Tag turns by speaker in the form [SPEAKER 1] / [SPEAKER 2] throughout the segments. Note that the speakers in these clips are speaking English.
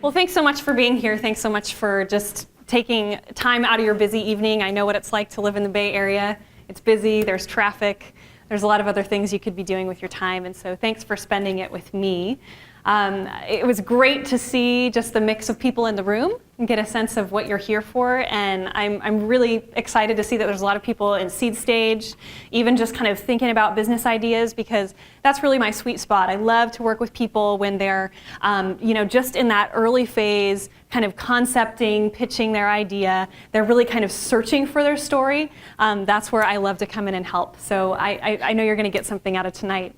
[SPEAKER 1] Well, thanks so much for being here. Thanks so much for just taking time out of your busy evening. I know what it's like to live in the Bay Area. It's busy, there's traffic, there's a lot of other things you could be doing with your time, and so thanks for spending it with me. It was great to see just the mix of people in the room and get a sense of what you're here for, and I'm really excited to see that there's a lot of people in seed stage, even just kind of thinking about business ideas, because that's really my sweet spot. I love to work with people when they're just in that early phase, kind of concepting, pitching their idea. They're really kind of searching for their story. That's where I love to come in and help. So I know you're going to get something out of tonight.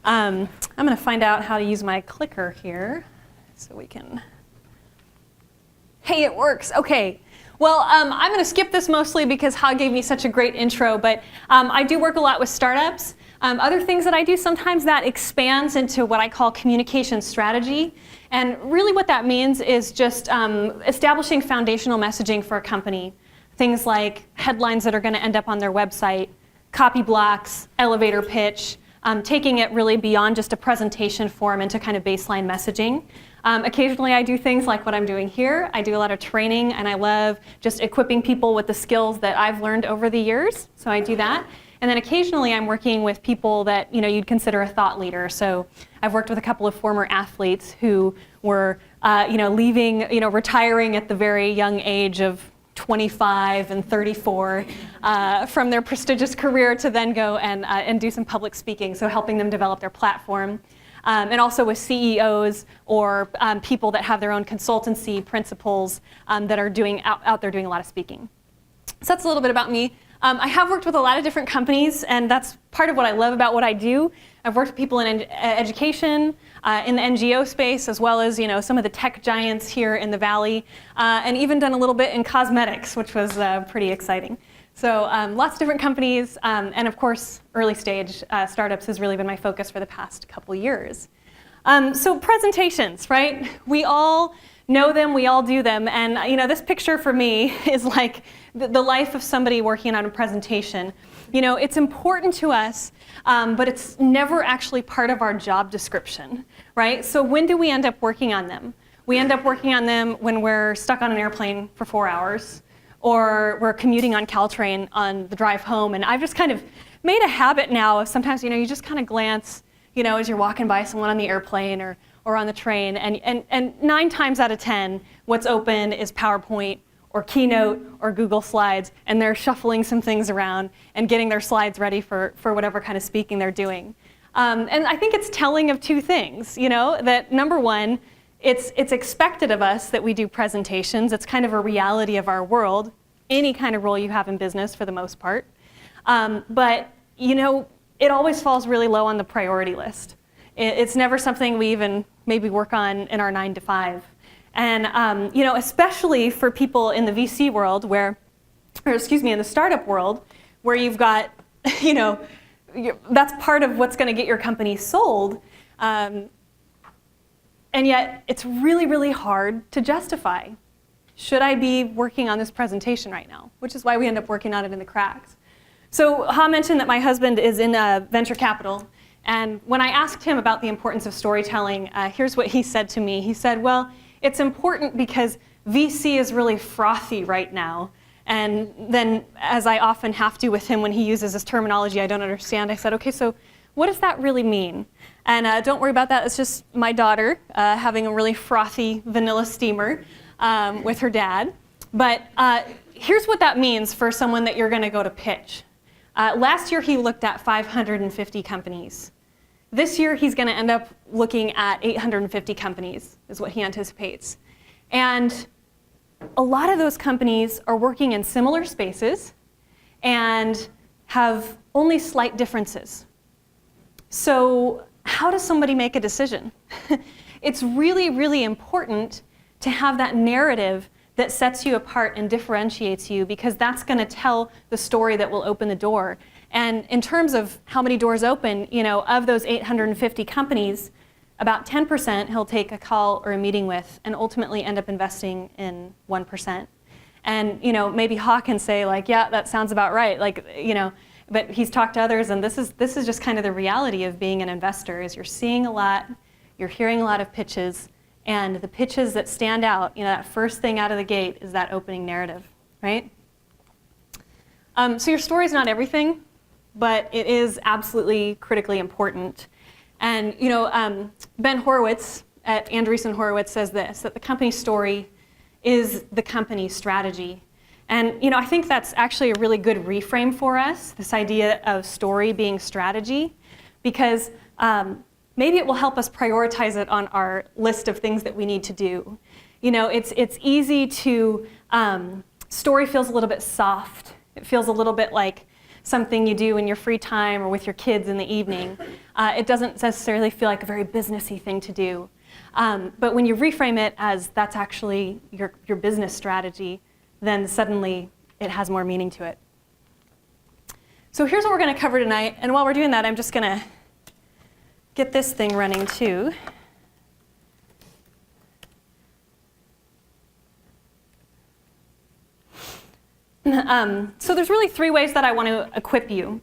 [SPEAKER 1] I'm going to find out how to use my clicker here so we can... Hey, it works. Okay. Well, I'm going to skip this mostly because Ha gave me such a great intro, but I do work a lot with startups. Other things that I do sometimes that expands into what I call communication strategy. And really what that means is just establishing foundational messaging for a company. Things like headlines that are going to end up on their website, copy blocks, elevator pitch, taking it really beyond just a presentation form into kind of baseline messaging. Occasionally I do things like what I'm doing here. I do a lot of training, and I love just equipping people with the skills that I've learned over the years. So I do that. And then occasionally I'm working with people that you'd consider a thought leader. So I've worked with a couple of former athletes who were retiring at the very young age of 25 and 34 from their prestigious career to then go and do some public speaking, so helping them develop their platform. And also with CEOs or people that have their own consultancy principals that are out there doing a lot of speaking. So that's a little bit about me. I have worked with a lot of different companies, and that's part of what I love about what I do. I've worked with people in education, in the NGO space, as well as some of the tech giants here in the Valley, and even done a little bit in cosmetics, which was pretty exciting. So lots of different companies, and of course, early stage startups has really been my focus for the past couple years. So presentations, right? We all know them, we all do them, and this picture for me is like the life of somebody working on a presentation. It's important to us, but it's never actually part of our job description, right? So when do we end up working on them? We end up working on them when we're stuck on an airplane for 4 hours, or we're commuting on Caltrain on the drive home. And I've just kind of made a habit now of sometimes, you just kind of glance, as you're walking by someone on the airplane or on the train, and 9 times out of 10, what's open is PowerPoint or Keynote or Google Slides, and they're shuffling some things around and getting their slides ready for whatever kind of speaking they're doing. And I think it's telling of 2 things, that number one, it's expected of us that we do presentations. It's kind of a reality of our world, any kind of role you have in business for the most part. But it always falls really low on the priority list. It's never something we even maybe work on in our 9 to 5. And especially for people in the VC world in the startup world, where you've got, that's part of what's going to get your company sold. And yet it's really, really hard to justify. Should I be working on this presentation right now? Which is why we end up working on it in the cracks. So Ha mentioned that my husband is in venture capital. And when I asked him about the importance of storytelling, here's what he said to me. He said, well, it's important because VC is really frothy right now. And then, as I often have to with him when he uses this terminology I don't understand, I said, okay, so what does that really mean? And don't worry about that. It's just my daughter having a really frothy vanilla steamer with her dad. But here's what that means for someone that you're going to go to pitch. Last year, he looked at 550 companies. This year, he's going to end up looking at 850 companies, is what he anticipates. And a lot of those companies are working in similar spaces and have only slight differences. So how does somebody make a decision? It's really, really important to have that narrative that sets you apart and differentiates you, because that's going to tell the story that will open the door. And in terms of how many doors open, of those 850 companies, about 10% he'll take a call or a meeting with and ultimately end up investing in 1%. And maybe Ha can say like, yeah, that sounds about right. But he's talked to others, and this is just kind of the reality of being an investor, is you're seeing a lot, you're hearing a lot of pitches, And the pitches that stand out, that first thing out of the gate is that opening narrative, right? So your story is not everything, but it is absolutely critically important. And Ben Horowitz at Andreessen Horowitz says this, that the company's story is the company's strategy. And I think that's actually a really good reframe for us, this idea of story being strategy, because maybe it will help us prioritize it on our list of things that we need to do. It's easy to, story feels a little bit soft. It feels a little bit like something you do in your free time or with your kids in the evening. It doesn't necessarily feel like a very businessy thing to do. But when you reframe it as that's actually your business strategy, then suddenly it has more meaning to it. So here's what we're going to cover tonight. And while we're doing that, I'm just going to get this thing running too. So there's really 3 ways that I want to equip you.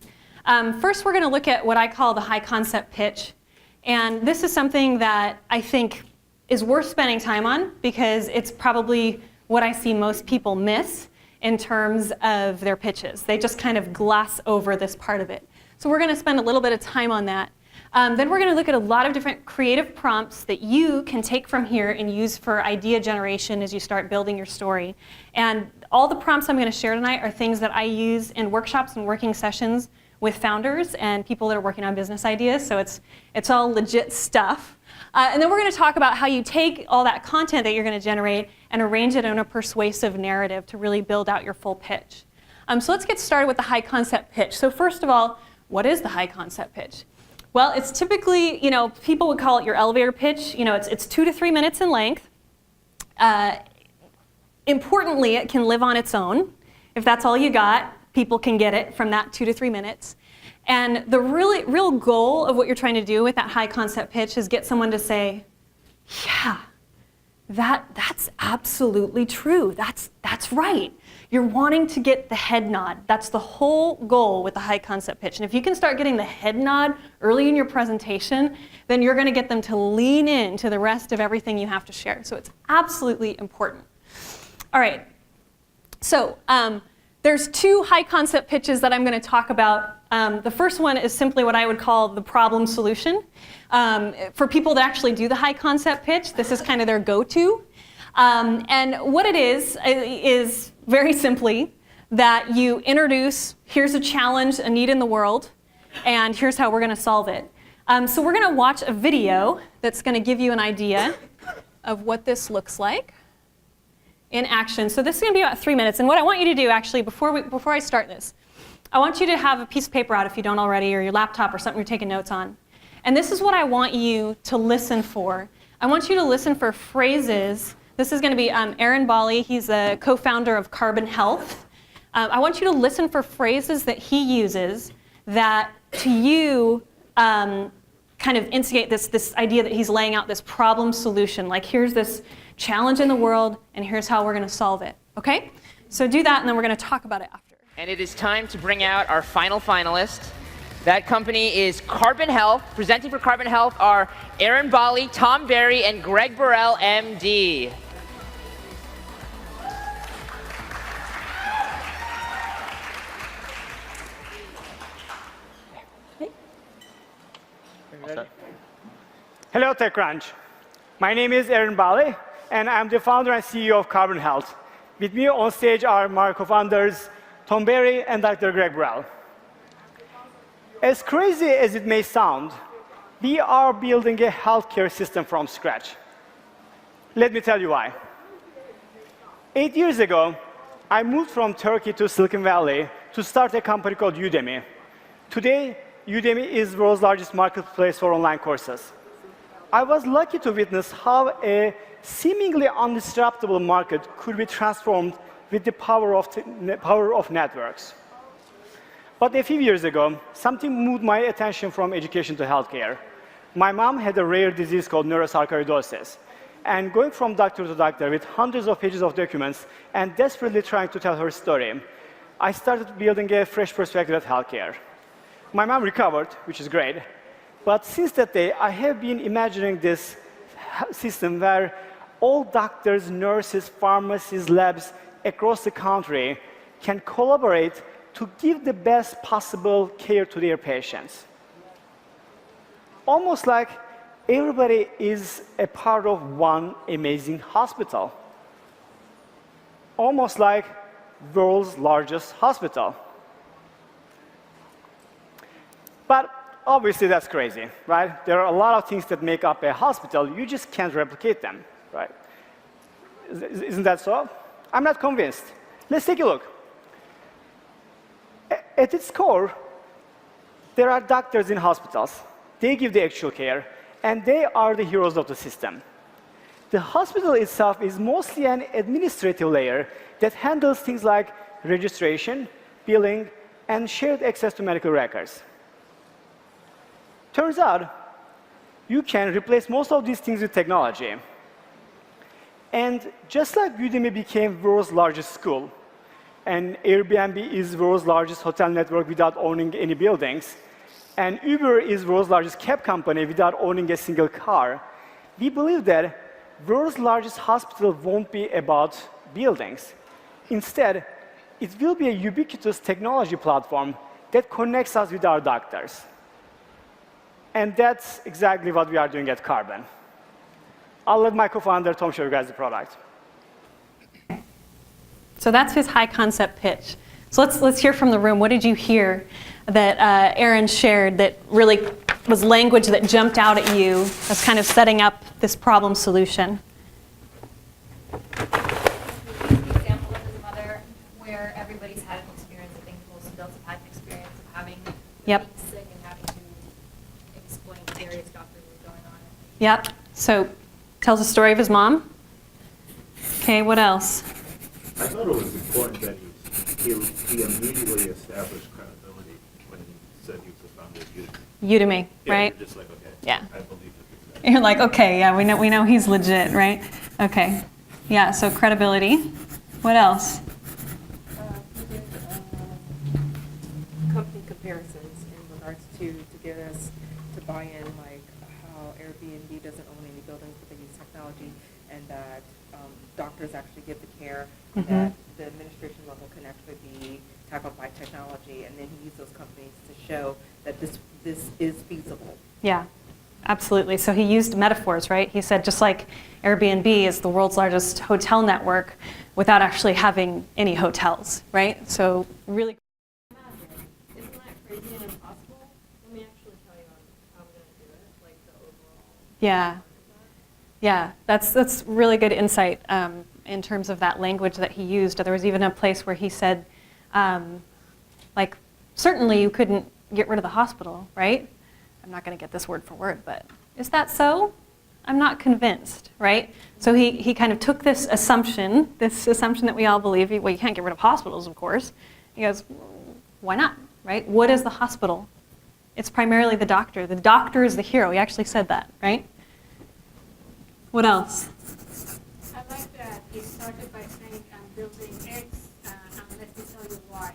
[SPEAKER 1] First, we're going to look at what I call the high concept pitch. And this is something that I think is worth spending time on because it's probably what I see most people miss in terms of their pitches. They just kind of gloss over this part of it. So we're going to spend a little bit of time on that. Then we're going to look at a lot of different creative prompts that you can take from here and use for idea generation as you start building your story. And all the prompts I'm going to share tonight are things that I use in workshops and working sessions with founders and people that are working on business ideas. So it's all legit stuff. And then we're going to talk about how you take all that content that you're going to generate and arrange it in a persuasive narrative to really build out your full pitch. So let's get started with the high concept pitch. So first of all, what is the high concept pitch? Well, it's typically, people would call it your elevator pitch. It's 2 to 3 minutes in length. Importantly, it can live on its own. If that's all you got, people can get it from that 2 to 3 minutes. And the real goal of what you're trying to do with that high concept pitch is get someone to say, yeah, that's absolutely true. That's right. You're wanting to get the head nod. That's the whole goal with the high concept pitch. And if you can start getting the head nod early in your presentation, then you're going to get them to lean into the rest of everything you have to share. So it's absolutely important. All right. So there's 2 high concept pitches that I'm going to talk about. The first one is simply what I would call the problem solution. For people that actually do the high concept pitch, this is kind of their go-to. And what it is very simply that you introduce, here's a challenge, a need in the world, and here's how we're going to solve it. So we're going to watch a video that's going to give you an idea of what this looks like in action. So this is going to be about 3 minutes. And what I want you to do, actually, before I start this, I want you to have a piece of paper out if you don't already, or your laptop or something you're taking notes on. And this is what I want you to listen for. I want you to listen for phrases. This is going to be Aaron Bali. He's a co-founder of Carbon Health. I want you to listen for phrases that he uses that, to you, kind of instigate this idea that he's laying out this problem solution. Like, here's this challenge in the world, and here's how we're going to solve it. Okay? So do that, and then we're going to talk about it after.
[SPEAKER 2] And it is time to bring out our final finalist. That company is Carbon Health. Presenting for Carbon Health are Aaron Bali, Tom Berry, and Greg Burrell, MD.
[SPEAKER 3] Hello, TechCrunch. My name is Aaron Bali, and I'm the founder and CEO of Carbon Health. With me on stage are my co-founders, Tom Berry and Dr. Greg Burrell. As crazy as it may sound, we are building a healthcare system from scratch. Let me tell you why. 8 years ago, I moved from Turkey to Silicon Valley to start a company called Udemy. Today, Udemy is the world's largest marketplace for online courses. I was lucky to witness how a seemingly undisruptible market could be transformed with the power of networks. But a few years ago, something moved my attention from education to healthcare. My mom had a rare disease called neurosarcoidosis. And going from doctor to doctor with hundreds of pages of documents and desperately trying to tell her story, I started building a fresh perspective at healthcare. My mom recovered, which is great. But since that day, I have been imagining this system where all doctors, nurses, pharmacists, labs across the country can collaborate to give the best possible care to their patients. Almost like everybody is a part of one amazing hospital. Almost like world's largest hospital. But obviously that's crazy, right? There are a lot of things that make up a hospital. You just can't replicate them, right? Isn't that so? I'm not convinced. Let's take a look. At its core, there are doctors in hospitals. They give the actual care, and they are the heroes of the system. The hospital itself is mostly an administrative layer that handles things like registration, billing, and shared access to medical records. Turns out, you can replace most of these things with technology. And just like Udemy became world's largest school, and Airbnb is world's largest hotel network without owning any buildings, and Uber is world's largest cab company without owning a single car, we believe that world's largest hospital won't be about buildings. Instead, it will be a ubiquitous technology platform that connects us with our doctors. And that's exactly what we are doing at Carbon. I'll let my co-founder, Tom, show you guys the product.
[SPEAKER 1] So that's his high concept pitch. So let's hear from the room. What did you hear that Aaron shared that really was language that jumped out at you as kind of setting up this problem solution?
[SPEAKER 4] The example of his mother, where everybody's had an experience. I think most adults have had an experience of having
[SPEAKER 1] Yep.
[SPEAKER 4] being sick and having to explain to various doctors what's going on.
[SPEAKER 1] Yep. So tells the story of his mom. Okay, what else?
[SPEAKER 5] I thought it was important that he immediately established credibility when he said he was the founder of Udemy.
[SPEAKER 1] Udemy,
[SPEAKER 5] Yeah,
[SPEAKER 1] right?
[SPEAKER 5] you're just like, okay,
[SPEAKER 1] Yeah.
[SPEAKER 5] I believe it.
[SPEAKER 1] You're like, okay, yeah, we know he's legit, right? Okay. Yeah, so credibility. What else?
[SPEAKER 6] We did company comparisons in regards to get us to buy in, like how Airbnb doesn't own any buildings, but they use technology, and that doctors actually give the care, that the administration level can actually be tackled by technology, and then he used those companies to show that this is feasible.
[SPEAKER 1] Yeah, absolutely. So he used metaphors, right? He said just like Airbnb is the world's largest hotel network without actually having any hotels, right? So really.
[SPEAKER 7] Isn't that crazy and impossible? Let me actually tell you how I'm going to do it, like the overall.
[SPEAKER 1] Yeah. Yeah, that's really good insight in terms of that language that he used. There was even a place where he said, like, certainly you couldn't get rid of the hospital, right? I'm not going to get this word for word, but is that so? I'm not convinced, right? So he kind of took this assumption that we all believe, well, you can't get rid of hospitals, of course. He goes, why not, right? What is the hospital? It's primarily the doctor. The doctor is the hero. He actually said that, right? What else?
[SPEAKER 8] I like that he started by saying, I'm building X, and let me tell you why.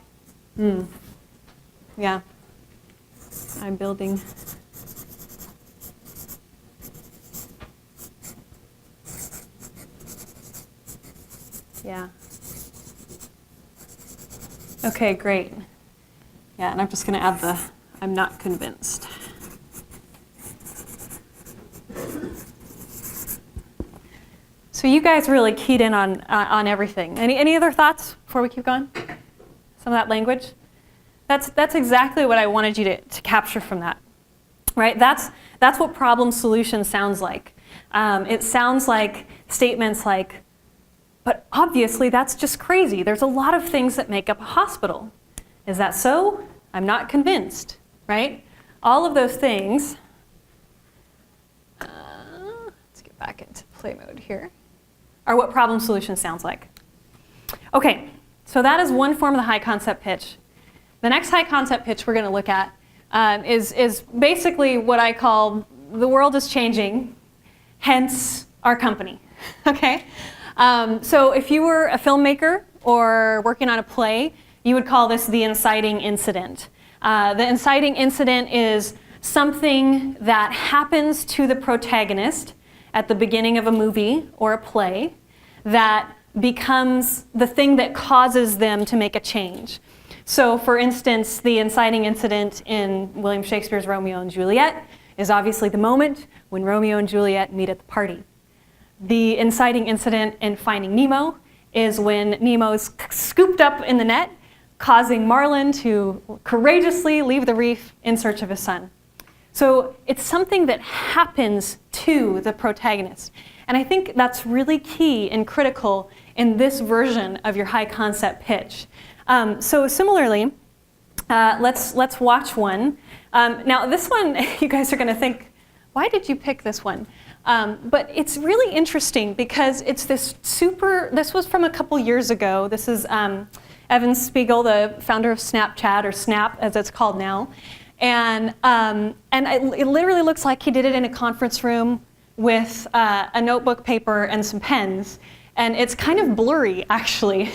[SPEAKER 1] Yeah. I'm building. Yeah. Okay, great. Yeah, and I'm just going to add the I'm not convinced. So you guys really keyed in on everything. Any other thoughts before we keep going? Some of that language? That's exactly what I wanted you to capture from that, right? That's what problem solution sounds like. It sounds like statements like, but obviously that's just crazy. There's a lot of things that make up a hospital. Is that so? I'm not convinced, right? All of those things. Let's get back into play mode here. Are what problem solution sounds like. Okay, so that is one form of the high concept pitch. The next high concept pitch we're going to look at is basically what I call the world is changing, hence our company. Okay, so if you were a filmmaker or working on a play, you would call this the inciting incident. The inciting incident is something that happens to the protagonist at the beginning of a movie or a play that becomes the thing that causes them to make a change. So for instance, the inciting incident in William Shakespeare's Romeo and Juliet is obviously the moment when Romeo and Juliet meet at the party. The inciting incident in Finding Nemo is when Nemo's scooped up in the net, causing Marlin to courageously leave the reef in search of his son. So it's something that happens to the protagonist. And I think that's really key and critical in this version of your high concept pitch. So similarly, let's watch one. Now this one, you guys are going to think, why did you pick this one? But it's really interesting because it's this was from a couple years ago. This is Evan Spiegel, the founder of Snapchat, or Snap as it's called now. And it literally looks like he did it in a conference room with a notebook, paper, and some pens. And it's kind of blurry, actually.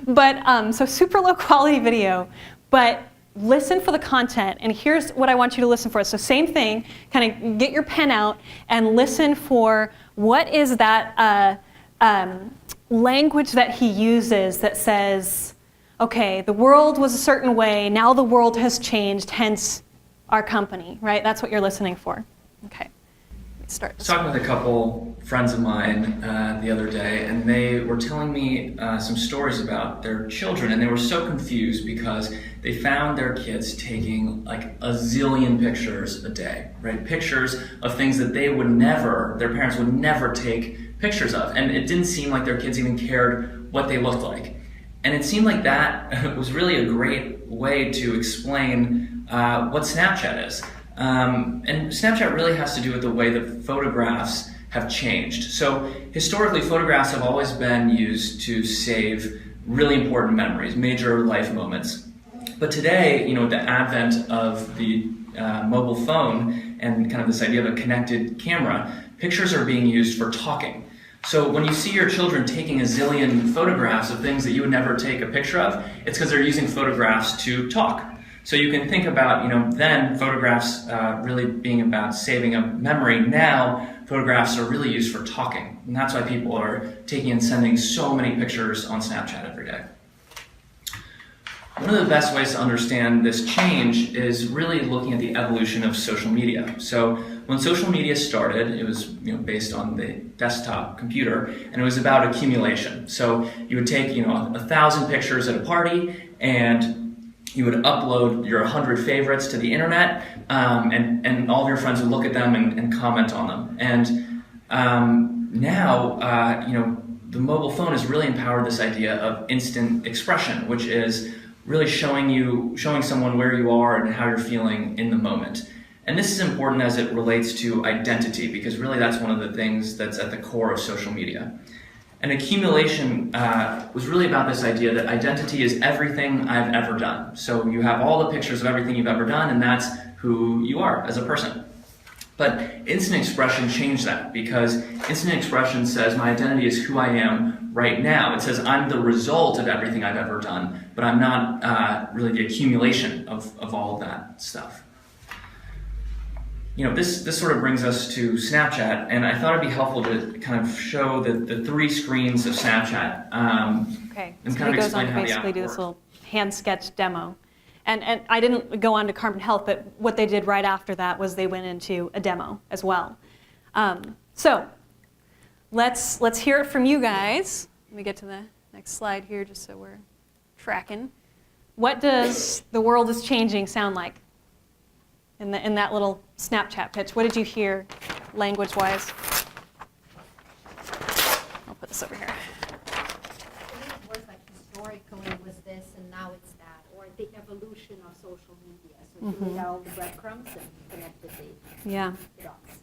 [SPEAKER 1] But so super low quality video. But listen for the content, and here's what I want you to listen for. So same thing, kind of get your pen out and listen for what is that language that he uses that says, okay, the world was a certain way, now the world has changed, hence our company, right? That's what you're listening for. Okay, let's start.
[SPEAKER 9] I was talking with a couple friends of mine the other day, and they were telling me some stories about their children, and they were so confused because they found their kids taking like a zillion pictures a day, right? Pictures of things that their parents would never take pictures of, and it didn't seem like their kids even cared what they looked like. And it seemed like that was really a great way to explain what Snapchat is. And Snapchat really has to do with the way that photographs have changed. So historically, photographs have always been used to save really important memories, major life moments. But today, with the advent of the mobile phone and kind of this idea of a connected camera, pictures are being used for talking. So when you see your children taking a zillion photographs of things that you would never take a picture of, it's because they're using photographs to talk. So you can think about, then photographs really being about saving a memory. Now, photographs are really used for talking. And that's why people are taking and sending so many pictures on Snapchat every day. One of the best ways to understand this change is really looking at the evolution of social media. So when social media started, it was based on the desktop computer, and it was about accumulation. So you would take 1,000 pictures at a party, and you would upload your 100 favorites to the internet, and all of your friends would look at them and comment on them. And now, the mobile phone has really empowered this idea of instant expression, which is really showing someone where you are and how you're feeling in the moment. And this is important as it relates to identity, because really that's one of the things that's at the core of social media. And accumulation was really about this idea that identity is everything I've ever done. So you have all the pictures of everything you've ever done, and that's who you are as a person. But instant expression changed that, because instant expression says my identity is who I am right now. It says I'm the result of everything I've ever done, but I'm not really the accumulation of all of that stuff. This sort of brings us to Snapchat, and I thought it'd be helpful to kind of show the three screens of Snapchat.
[SPEAKER 1] Okay,
[SPEAKER 9] and
[SPEAKER 1] so
[SPEAKER 9] kind
[SPEAKER 1] he
[SPEAKER 9] of
[SPEAKER 1] goes on
[SPEAKER 9] explain
[SPEAKER 1] to
[SPEAKER 9] how the
[SPEAKER 1] basically
[SPEAKER 9] app
[SPEAKER 1] do this
[SPEAKER 9] works.
[SPEAKER 1] little hand sketch demo. And I didn't go on to Carbon Health, but what they did right after that was they went into a demo as well. So let's hear it from you guys. Let me get to the next slide here just so we're tracking. What does "the world is changing" sound like in that little Snapchat pitch? What did you hear language-wise? I'll put this over here.
[SPEAKER 4] It was like historically was this and now it's that, or the evolution of social media. So you laid out all the breadcrumbs and connected the
[SPEAKER 1] Yeah.
[SPEAKER 4] dots.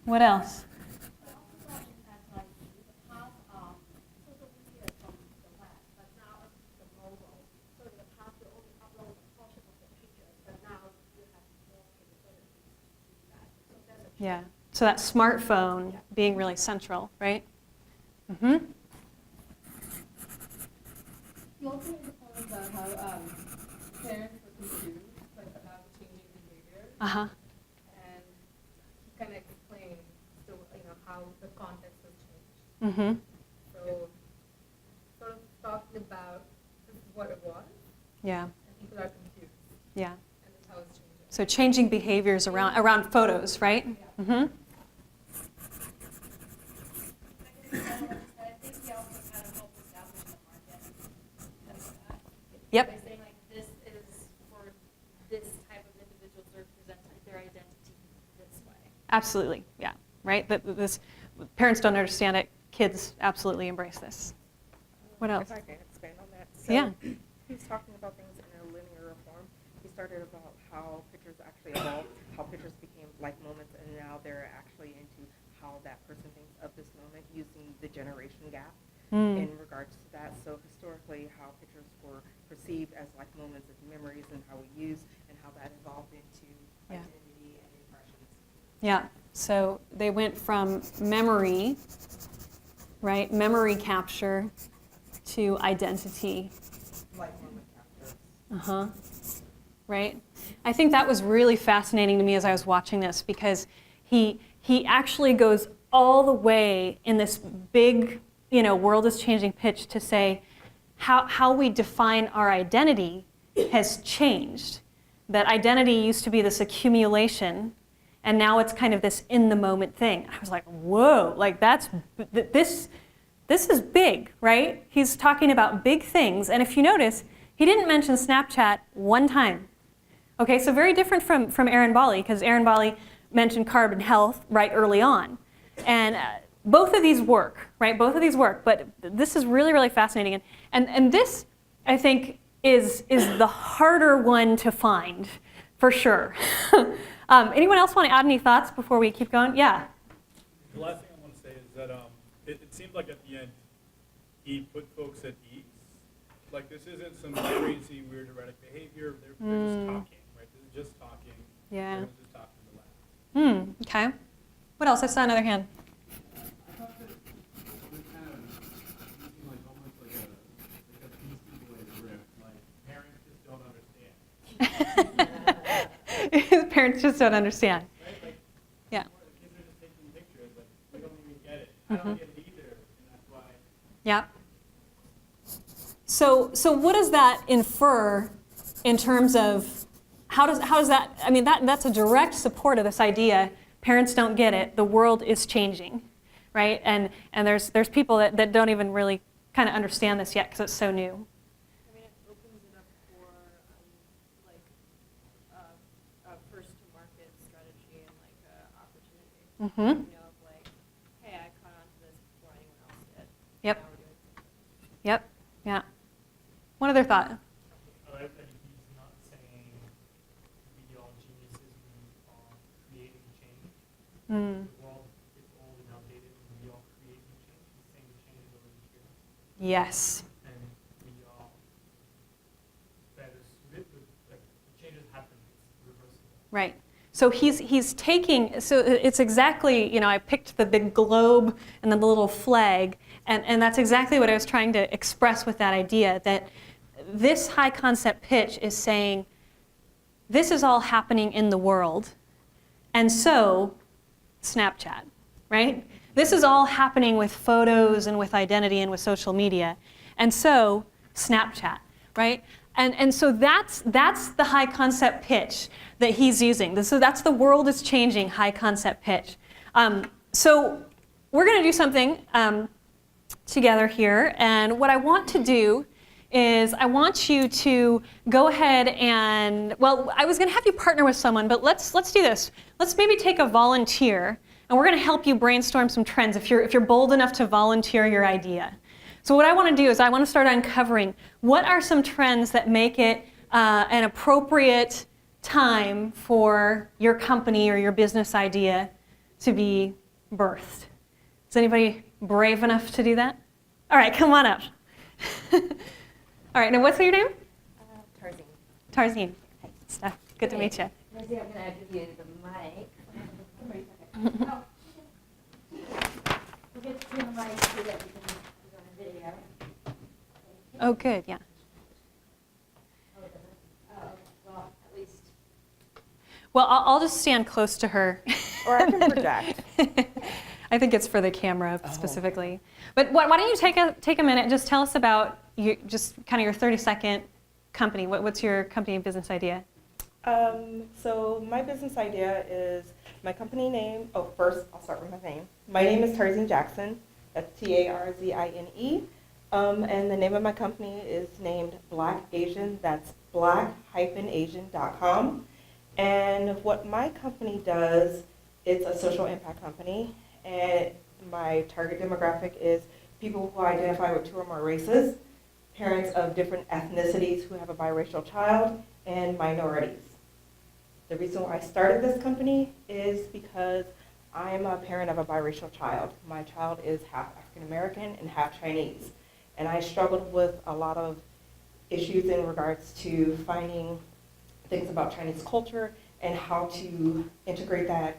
[SPEAKER 1] What else? Yeah. So that smartphone being really central, right? Mm-hmm.
[SPEAKER 6] You also made the point about how parents were confused, like
[SPEAKER 1] Uh-huh.
[SPEAKER 7] And he kind of explained, how the context has changed.
[SPEAKER 1] Mm-hmm.
[SPEAKER 7] So, sort of talking about this is what it was,
[SPEAKER 1] Yeah.
[SPEAKER 7] and people are confused,
[SPEAKER 1] Yeah.
[SPEAKER 7] and that's how it's changing.
[SPEAKER 1] So changing behaviors around photos, right?
[SPEAKER 7] Yeah.
[SPEAKER 1] Mm-hmm.
[SPEAKER 10] I think he also kind of helped establish the market.
[SPEAKER 1] Yep.
[SPEAKER 10] By saying like this is for this type of individual to represent their identity this way.
[SPEAKER 1] Absolutely. Yeah. Right. This parents don't understand it. Kids absolutely embrace this. What else?
[SPEAKER 6] If I can expand on that. So
[SPEAKER 1] Yeah.
[SPEAKER 6] He's talking about things in a linear form. He started about how pictures actually evolved, how pictures became like moments, and now they're actually into how that person thinks of this moment using the generation gap in regards to that. So historically, how pictures were perceived as like moments of memories and how we use and how that evolved into
[SPEAKER 1] Yeah.
[SPEAKER 6] identity and impressions.
[SPEAKER 1] Yeah. So they went from memory, right? Memory capture to identity.
[SPEAKER 6] Like moment captures.
[SPEAKER 1] Uh-huh. Right? I think that was really fascinating to me as I was watching this because he actually goes all the way in this big, world is changing pitch to say how we define our identity has changed. That identity used to be this accumulation, and now it's kind of this in the moment thing. I was like, whoa, like this is big, right? He's talking about big things, and if you notice, he didn't mention Snapchat one time. Okay, so very different from Aaron Bali, because Aaron Bali mentioned Carbon Health right early on. And both of these work, right? Both of these work, but this is really, really fascinating. And this, I think, is the harder one to find, for sure. Anyone else want to add any thoughts before we keep going? Yeah.
[SPEAKER 11] The last thing I want to say is that it seemed like at the end he put folks at ease. Like this isn't some crazy, weird, erratic behavior. They're just talking, right? This is just talking.
[SPEAKER 1] Yeah.
[SPEAKER 11] Everyone's just talking to laugh.
[SPEAKER 1] Okay. What else? I saw another hand.
[SPEAKER 5] I thought that it was kind of using like almost like a PC Boys riff, like parents just don't understand.
[SPEAKER 1] Parents just don't understand.
[SPEAKER 11] Right? Like,
[SPEAKER 1] Yeah.
[SPEAKER 11] the kids are just taking pictures, like they don't even get it. I don't get it either, and that's why.
[SPEAKER 1] Yeah. So what does that infer in terms of how does that? I mean that's a direct support of this idea. Parents don't get it. The world is changing, right? And there's people that don't even really kind of understand this yet because it's so new.
[SPEAKER 7] I mean, it opens it up for a first-to-market strategy and opportunity.
[SPEAKER 1] Mm-hmm.
[SPEAKER 7] Of hey, I caught on to this before anyone else did.
[SPEAKER 1] Yep.
[SPEAKER 7] Now we're doing something.
[SPEAKER 1] Yep. Yeah. One other thought.
[SPEAKER 12] I like that he's not saying we all geniuses, we all create and change. The world is old and outdated, and we all create and change. He's saying the change is already here,
[SPEAKER 1] Yes.
[SPEAKER 12] and we all better suited. The changes happen, it's reversible.
[SPEAKER 1] Right. So he's taking, so it's exactly, I picked the big globe and then the little flag, and that's exactly what I was trying to express with that idea, that this high concept pitch is saying, this is all happening in the world, and so Snapchat, right? This is all happening with photos and with identity and with social media, and so Snapchat, right? And so that's the high concept pitch that he's using. So that's the world is changing high concept pitch. So we're going to do something together here, and what I want to do is I want you to go ahead and, well, I was going to have you partner with someone, but let's do this. Let's maybe take a volunteer, and we're going to help you brainstorm some trends if you're bold enough to volunteer your idea. So what I want to do is I want to start uncovering what are some trends that make it an appropriate time for your company or your business idea to be birthed. Is anybody brave enough to do that? All right, come on up. All right, now what's your name?
[SPEAKER 13] Tarzine.
[SPEAKER 1] Tarzine. Hey, Steph, good to meet you.
[SPEAKER 13] Tarzine, I'm going to give you the mic. Oh. We'll get to the mic so that we can go on video.
[SPEAKER 1] Oh, good, yeah.
[SPEAKER 13] Oh, well, at least.
[SPEAKER 1] Well, I'll just stand close to her.
[SPEAKER 6] Or I can project.
[SPEAKER 1] I think it's for the camera specifically. But why don't you take a minute and just tell us about just kind of your 30-second company. What's your company and business idea?
[SPEAKER 6] So my business idea is my company name. Oh, first I'll start with my name. My name is Tarzine Jackson. That's Tarzine. And the name of my company is named Black Asian. That's black-asian.com. And what my company does, it's a social impact company. And my target demographic is people who identify with 2 or more races, parents of different ethnicities who have a biracial child, and minorities. The reason why I started this company is because I am a parent of a biracial child. My child is half African American and half Chinese. And I struggled with a lot of issues in regards to finding things about Chinese culture and how to integrate that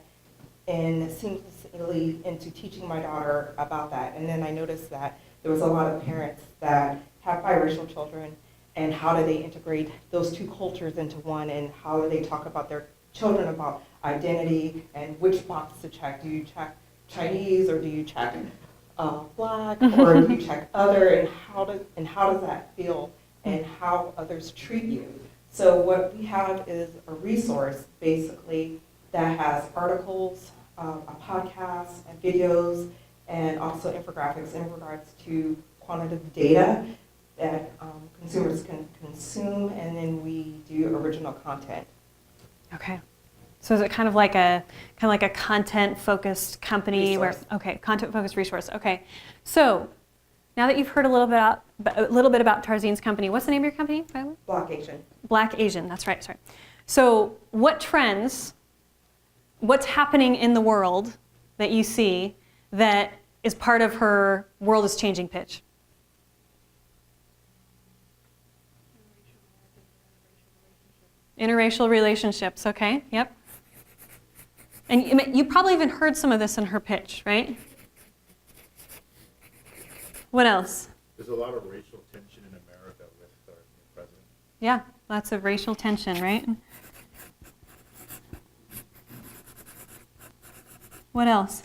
[SPEAKER 6] and seamlessly into teaching my daughter about that. And then I noticed that there was a lot of parents that have biracial children, and how do they integrate those 2 cultures into one, and how do they talk about their children about identity and which box to check. Do you check Chinese, or do you check Black, or do you check other, and how does that feel, and how others treat you? So what we have is a resource basically that has articles, a podcast, and videos, and also infographics in regards to quantitative data that consumers can consume, and then we do original content.
[SPEAKER 1] Okay. So is it kind of like a content-focused company
[SPEAKER 6] Resource.
[SPEAKER 1] Content-focused resource. Okay. So now that you've heard a little bit about Tarzine's company, what's the name of your company, by the way?
[SPEAKER 6] Black Asian.
[SPEAKER 1] Black Asian. That's right. Sorry. So what trends? What's happening in the world that you see that is part of her world is changing pitch? Interracial relationships, okay, yep. And you probably even heard some of this in her pitch, right? What else?
[SPEAKER 5] There's a lot of racial tension in America with our new president.
[SPEAKER 1] Yeah, lots of racial tension, right? What else?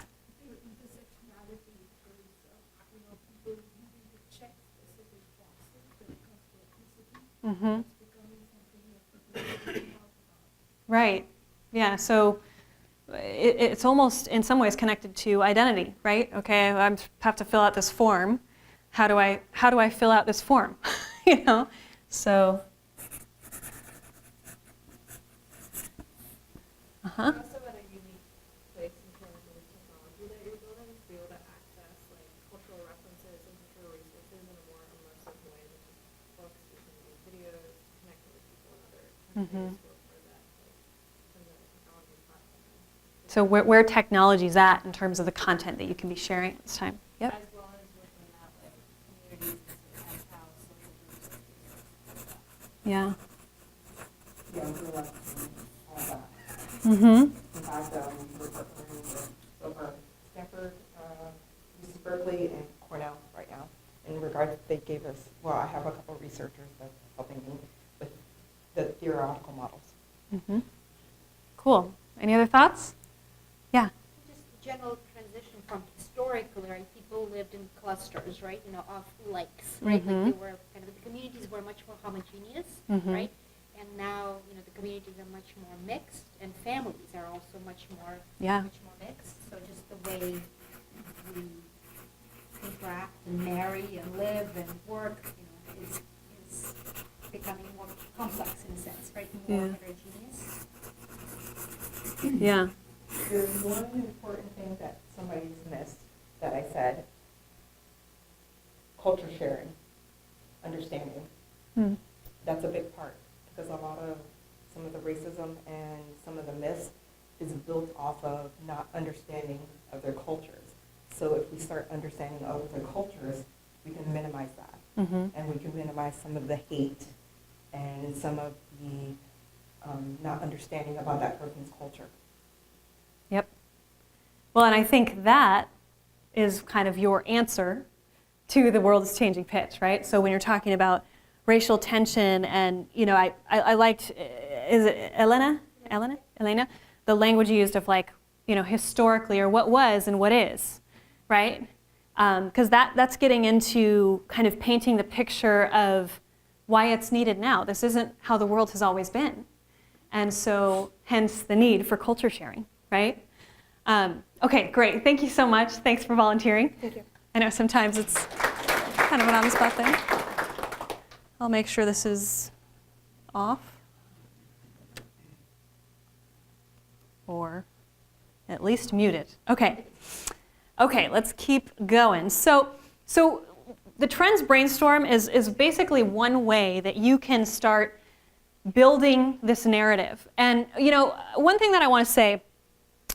[SPEAKER 1] Mm-hmm. Right. Yeah. So it's almost in some ways connected to identity, right? Okay, I have to fill out this form. How do I fill out this form? You know. So.
[SPEAKER 7] You're also at a unique place in terms of the technology that you're building to be able to access like cultural references and cultural resources in a more immersive way than just books. You can do videos, connect with people in other countries for that, like, from the technology platform.
[SPEAKER 1] So where technology's at in terms of the content that you can be sharing at this time. Yep.
[SPEAKER 7] As well as looking at like communities and how social groups are doing that.
[SPEAKER 1] Yeah.
[SPEAKER 6] Yeah, we were like all that.
[SPEAKER 1] Mm-hmm.
[SPEAKER 6] In fact, we're partnering with Stanford, UC Berkeley, and Cornell right now. In regards, they gave us, well, I have a couple of researchers that's helping me with the theoretical models.
[SPEAKER 1] Mm-hmm. Cool. Any other thoughts? Yeah.
[SPEAKER 4] Just a general transition from historically, right? People lived in clusters, right? You know, off lakes, right? Like they were kind of, the communities were much more homogeneous, right? And now, you know, the communities are much more mixed, and families are also much more mixed. So just the way we interact and marry and live and work, you know, is becoming more complex in a sense, right? More heterogeneous.
[SPEAKER 1] Yeah.
[SPEAKER 6] There's one important thing that somebody's missed that I said: culture sharing, understanding. That's a big part, because a lot of some of the racism and some of the myths is built off of not understanding of their cultures. So if we start understanding of their cultures, we can minimize that. And we can minimize some of the hate and some of the not understanding about that person's culture.
[SPEAKER 1] Yep. Well, and I think that is kind of your answer to the world is changing pitch, right? So when you're talking about racial tension, and you know, I liked, is it Elena? Elena, the language used of like, historically, or what was and what is, right? Because that's getting into kind of painting the picture of why it's needed now. This isn't how the world has always been. And so hence the need for culture sharing, right? Okay, great. Thank you so much. Thanks for volunteering.
[SPEAKER 6] Thank you.
[SPEAKER 1] I know sometimes it's kind of an on the spot thing. I'll make sure this is off. Or at least muted. Okay. Okay, let's keep going. So the Trends Brainstorm is basically one way that you can start building this narrative. And one thing that I want to say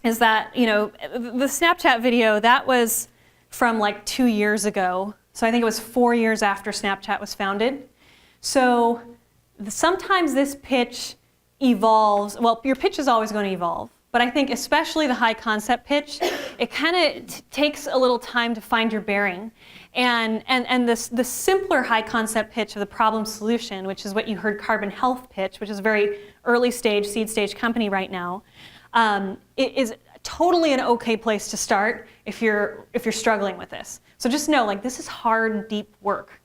[SPEAKER 1] is that the Snapchat video, that was from like 2 years ago. So I think it was 4 years after Snapchat was founded. So sometimes this pitch evolves. Well, your pitch is always going to evolve. But I think especially the high concept pitch, it kind of takes a little time to find your bearing. And the simpler high concept pitch of the problem solution, which is what you heard Carbon Health pitch, which is a very early stage, seed stage company right now, it is totally an okay place to start if you're struggling with this. So just know, like, this is hard, deep work.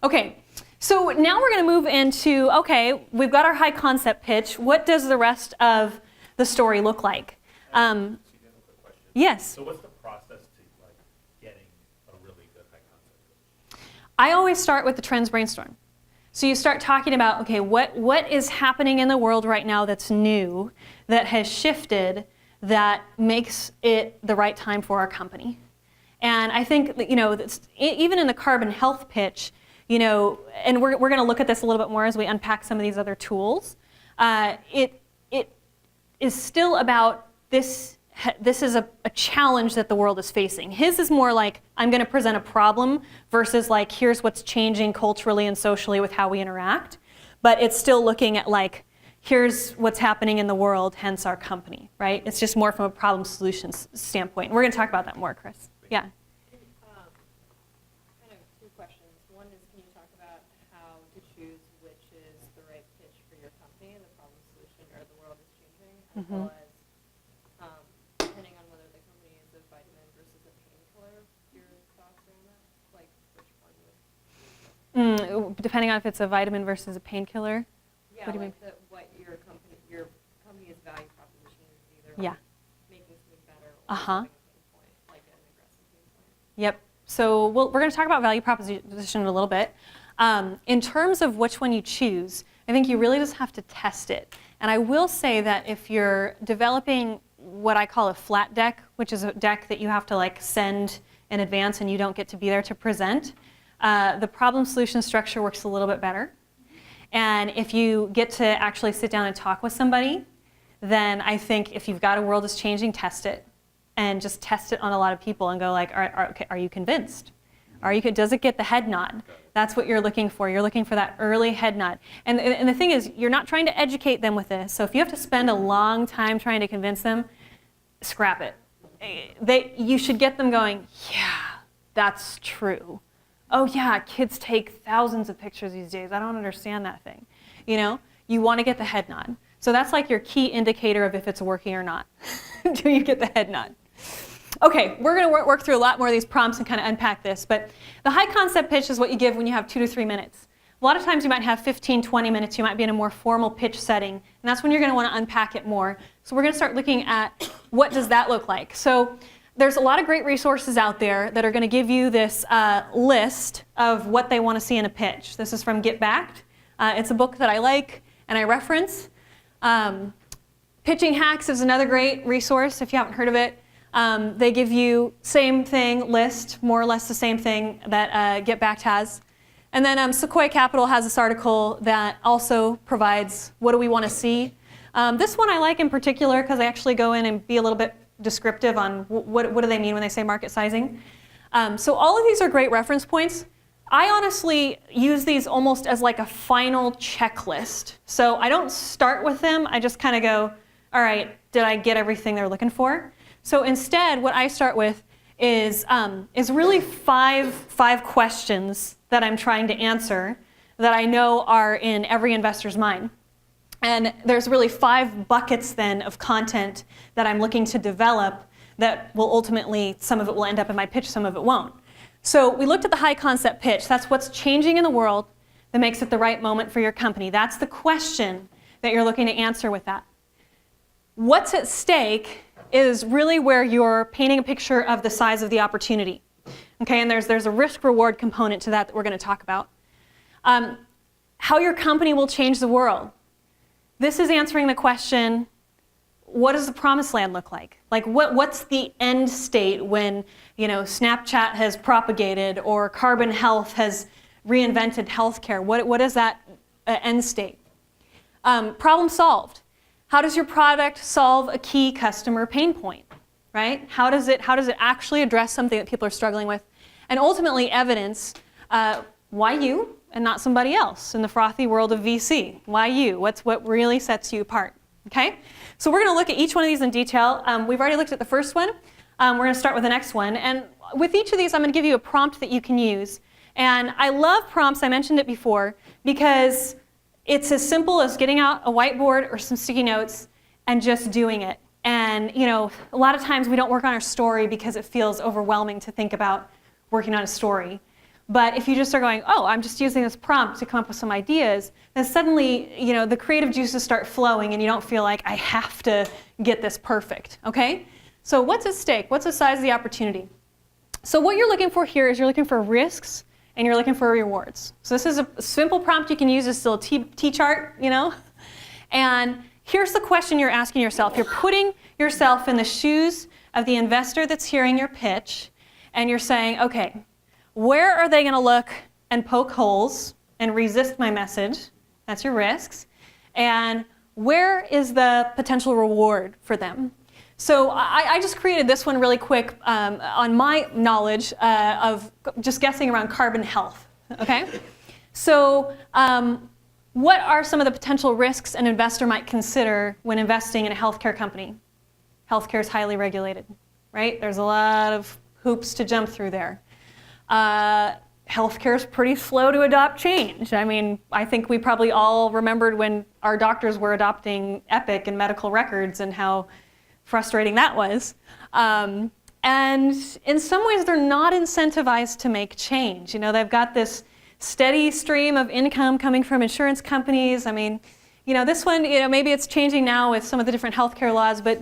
[SPEAKER 1] Okay, so now we're going to move into, okay, we've got our high concept pitch. What does the rest of the story look like? Yes.
[SPEAKER 5] So what's the process to like getting a really good high concept pitch?
[SPEAKER 1] I always start with the Trends Brainstorm. So you start talking about, okay, what is happening in the world right now that's new, that has shifted, that makes it the right time for our company. And I think that, even in the Carbon Health pitch, and we're going to look at this a little bit more as we unpack some of these other tools. It is still about this is a challenge that the world is facing. His is more like, I'm going to present a problem versus like, here's what's changing culturally and socially with how we interact. But it's still looking at like, here's what's happening in the world, hence our company, right? It's just more from a problem solutions standpoint. And we're going to talk about that more, Chris. Yeah.
[SPEAKER 10] Kind of two questions. One is, can you talk about how to choose which is the right pitch for your company and the problem solution or the world is changing, as well as depending on whether the company is a vitamin versus a painkiller, your thoughts around that? Like, which one would?
[SPEAKER 1] Depending on if it's a vitamin versus a painkiller?
[SPEAKER 10] Yeah,
[SPEAKER 1] what do you
[SPEAKER 10] like
[SPEAKER 1] mean?
[SPEAKER 10] what your company's value proposition is, either
[SPEAKER 1] Yeah.
[SPEAKER 10] like making something better or solving a pain point, like an aggressive pain point.
[SPEAKER 1] Yep. So we're going to talk about value proposition in a little bit. In terms of which one you choose, I think you really just have to test it. And I will say that if you're developing what I call a flat deck, which is a deck that you have to like send in advance and you don't get to be there to present, the problem solution structure works a little bit better. And if you get to actually sit down and talk with somebody, then I think if you've got a world is changing, test it. And just test it on a lot of people and go like, are you convinced? Does it get the head nod? That's what you're looking for. You're looking for that early head nod. And the thing is, you're not trying to educate them with this. So if you have to spend a long time trying to convince them, scrap it. You should get them going, yeah, that's true. Oh yeah, kids take thousands of pictures these days. I don't understand that thing. You want to get the head nod. So that's like your key indicator of if it's working or not. Do you get the head nod? Okay, we're going to work through a lot more of these prompts and kind of unpack this. But the high concept pitch is what you give when you have 2 to 3 minutes. A lot of times you might have 15, 20 minutes. You might be in a more formal pitch setting. And that's when you're going to want to unpack it more. So we're going to start looking at what does that look like. So there's a lot of great resources out there that are going to give you this list of what they want to see in a pitch. This is from Get Backed. It's a book that I like and I reference. Pitching Hacks is another great resource if you haven't heard of it. They give you same thing list, more or less the same thing that Get Backed has. And then Sequoia Capital has this article that also provides what do we want to see. This one I like in particular because they actually go in and be a little bit descriptive on what do they mean when they say market sizing. So all of these are great reference points. I honestly use these almost as like a final checklist. So I don't start with them. I just kind of go, all right, did I get everything they're looking for? So instead, what I start with is really five questions that I'm trying to answer that I know are in every investor's mind. And there's really 5 buckets then of content that I'm looking to develop that will ultimately, some of it will end up in my pitch, some of it won't. So we looked at the high concept pitch. That's what's changing in the world that makes it the right moment for your company. That's the question that you're looking to answer with that. What's at stake is really where you're painting a picture of the size of the opportunity. Okay, and there's a risk-reward component to that we're going to talk about. How your company will change the world. This is answering the question, what does the promised land look like? Like what's the end state when, Snapchat has propagated or Carbon Health has reinvented healthcare? What is that end state? Problem solved. How does your product solve a key customer pain point, right? How does it actually address something that people are struggling with? And ultimately evidence, why you and not somebody else in the frothy world of VC? Why you? What really sets you apart? Okay? So we're going to look at each one of these in detail. We've already looked at the first one. We're going to start with the next one. And with each of these, I'm going to give you a prompt that you can use. And I love prompts, I mentioned it before, because it's as simple as getting out a whiteboard or some sticky notes and just doing it. And a lot of times we don't work on our story because it feels overwhelming to think about working on a story. But if you just start going, oh, I'm just using this prompt to come up with some ideas, then suddenly, the creative juices start flowing and you don't feel like I have to get this perfect, okay? So what's at stake? What's the size of the opportunity? So what you're looking for here is you're looking for risks and you're looking for rewards. So this is a simple prompt you can use. It's still a T-chart, And here's the question you're asking yourself. You're putting yourself in the shoes of the investor that's hearing your pitch, and you're saying, okay, where are they going to look and poke holes and resist my message? That's your risks. And where is the potential reward for them? So I just created this one really quick on my knowledge of just guessing around Carbon Health. Okay? So what are some of the potential risks an investor might consider when investing in a healthcare company? Healthcare is highly regulated, right? There's a lot of hoops to jump through there. Healthcare is pretty slow to adopt change. I mean, I think we probably all remembered when our doctors were adopting Epic and medical records and how frustrating that was. And in some ways, they're not incentivized to make change. They've got this steady stream of income coming from insurance companies. I mean, this one, maybe it's changing now with some of the different healthcare laws, but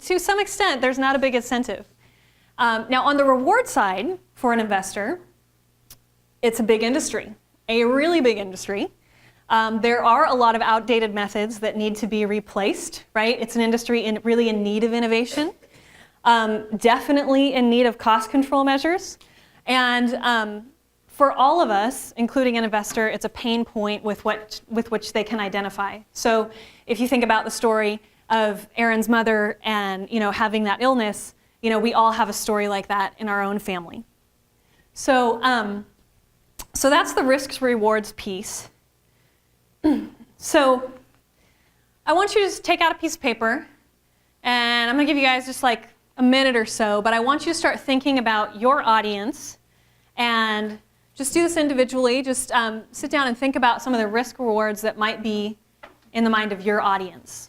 [SPEAKER 1] to some extent, there's not a big incentive. Now, on the reward side, for an investor, it's a big industry, a really big industry. There are a lot of outdated methods that need to be replaced, right? It's an industry really in need of innovation, definitely in need of cost control measures. And for all of us, including an investor, it's a pain point with which they can identify. So if you think about the story of Aaron's mother and having that illness, we all have a story like that in our own family. So, so that's the risks rewards piece. So I want you to just take out a piece of paper, and I'm going to give you guys just like a minute or so, but I want you to start thinking about your audience, and just do this individually. Just sit down and think about some of the risk rewards that might be in the mind of your audience.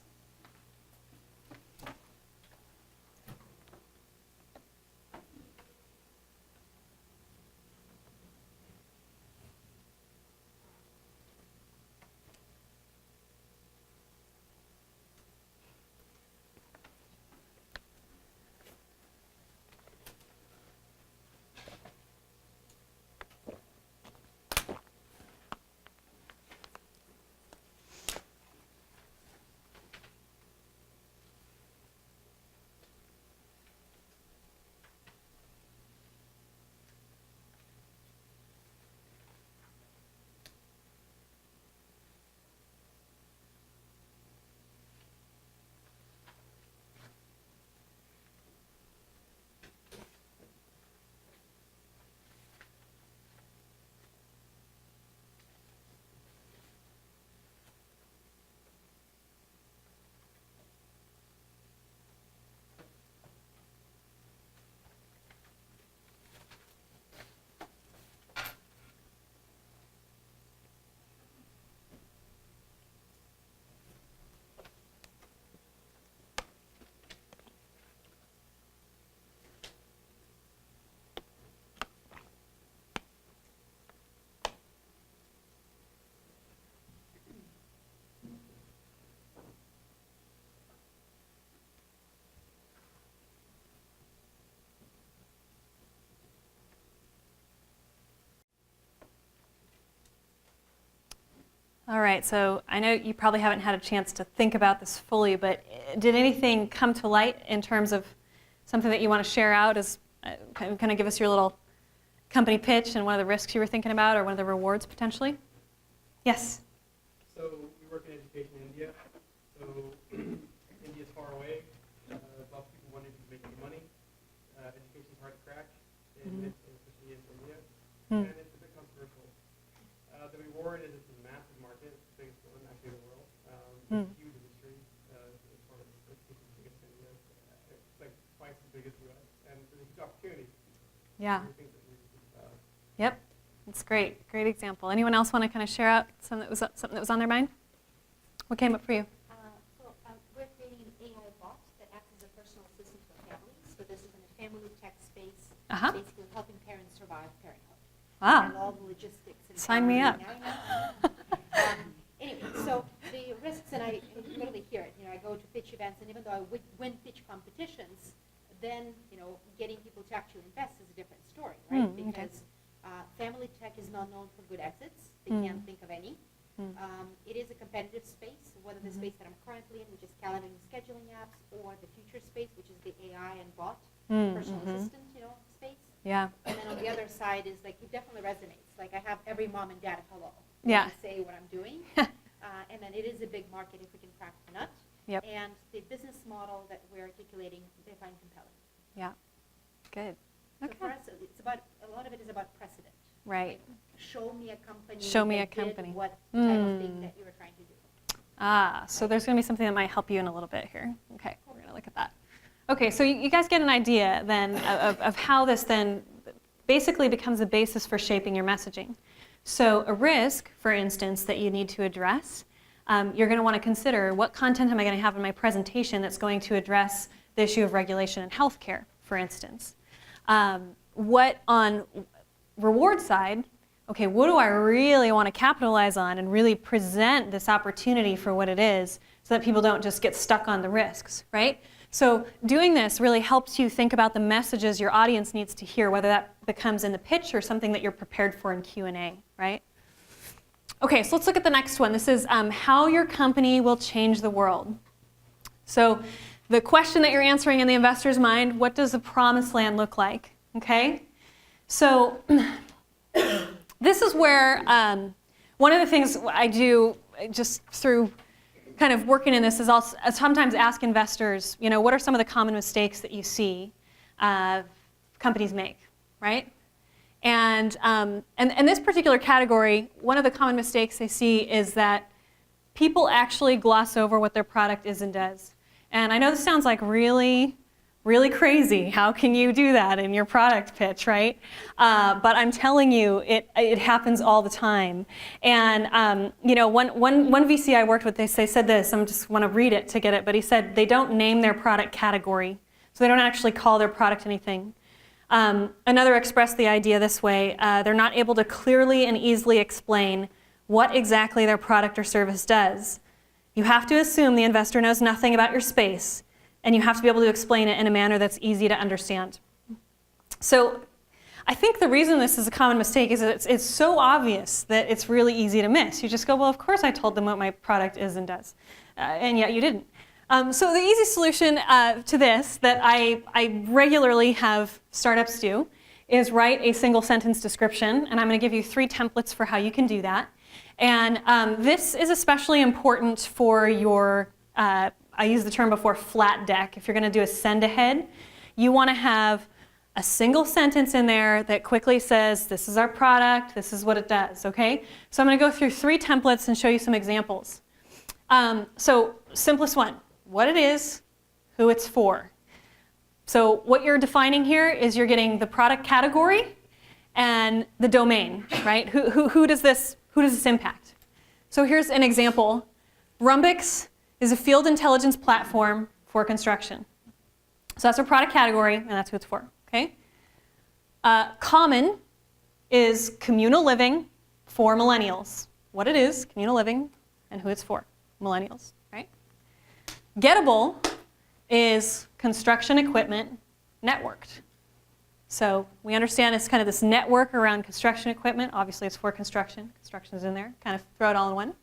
[SPEAKER 1] All right, so I know you probably haven't had a chance to think about this fully, but did anything come to light in terms of something that you want to share out as kind of give us your little company pitch and one of the risks you were thinking about or one of the rewards potentially? Yes?
[SPEAKER 5] So we work in education in India. So India's far away. Lots of people wanting to make money. Education's hard to crack, especially in India. And it's a bit controversial. The reward is it's a massive market, it's the biggest one actually in the world. It's a huge industry. As far as education's biggest in India. It's like twice as big as the US. And there's a huge opportunity.
[SPEAKER 1] Yeah. Yep, that's great. Great example. Anyone else want to kind of share out something that was on their mind? What came up for you?
[SPEAKER 4] We're creating an AI bot that acts as a personal assistant for families. So this is in a family tech space, basically helping parents survive parenthood.
[SPEAKER 1] Wow.
[SPEAKER 4] And all the logistics. And
[SPEAKER 1] sign me up.
[SPEAKER 4] Anyway, so the risks, and I literally hear it. I go to pitch events, and even though I win pitch competitions, then getting people to actually invest is a different story, right? Because family tech is not known for good exits. They can't think of any. It is a competitive space, whether the space that I'm currently in, which is calendaring and scheduling apps, or the future space, which is the AI and bot, personal assistant, space.
[SPEAKER 1] Yeah.
[SPEAKER 4] And then on the other side is like, it definitely resonates. Like I have every mom and dad hello.
[SPEAKER 1] Yeah.
[SPEAKER 4] To say what I'm doing. And then it is a big market if we can crack the nut.
[SPEAKER 1] Yep.
[SPEAKER 4] And the business model that we're articulating, they find compelling.
[SPEAKER 1] Yeah. Good.
[SPEAKER 4] So for us, it's about, a lot of it is about precedent.
[SPEAKER 1] Right.
[SPEAKER 4] Show me a company.
[SPEAKER 1] Show me a
[SPEAKER 4] that did
[SPEAKER 1] company.
[SPEAKER 4] What type of thing that you were trying to do.
[SPEAKER 1] So there's going to be something that might help you in a little bit here. Okay, we're going to look at that. Okay, so you guys get an idea then of how this then basically becomes a basis for shaping your messaging. So a risk, for instance, that you need to address, you're going to want to consider what content am I going to have in my presentation that's going to address the issue of regulation in healthcare, for instance. What on reward side, okay, what do I really want to capitalize on and really present this opportunity for what it is so that people don't just get stuck on the risks, right? So doing this really helps you think about the messages your audience needs to hear, whether that becomes in the pitch or something that you're prepared for in Q&A, right? Okay, so let's look at the next one. This is how your company will change the world. So the question that you're answering in the investor's mind, what does the promised land look like, okay? So this is where one of the things I do just through kind of working in this is I'll sometimes ask investors, what are some of the common mistakes that you see companies make, right? And in this particular category, one of the common mistakes I see is that people actually gloss over what their product is and does. And I know this sounds like really, really crazy. How can you do that in your product pitch, right? But I'm telling you, it happens all the time. And one VC I worked with, they said this. I just want to read it to get it. But he said they don't name their product category, so they don't actually call their product anything. Another expressed the idea this way. They're not able to clearly and easily explain what exactly their product or service does. You have to assume the investor knows nothing about your space, and you have to be able to explain it in a manner that's easy to understand. So I think the reason this is a common mistake is that it's so obvious that it's really easy to miss. You just go, well, of course I told them what my product is and does, and yet you didn't. So the easy solution to this that I regularly have startups do is write a single sentence description, and I'm going to give you 3 templates for how you can do that. And this is especially important for your, I used the term before, flat deck. If you're going to do a send ahead, you want to have a single sentence in there that quickly says, this is our product, this is what it does, okay? So I'm going to go through 3 templates and show you some examples. So simplest one, what it is, who it's for. So what you're defining here is you're getting the product category and the domain, right? Who does this impact? So here's an example. Rumbix is a field intelligence platform for construction. So that's our product category, and that's who it's for, okay? Common is communal living for millennials. What it is, communal living, and who it's for, millennials, right? Gettable is construction equipment networked. So we understand it's kind of this network around construction equipment. Obviously, it's for construction. Construction is in there. Kind of throw it all in one.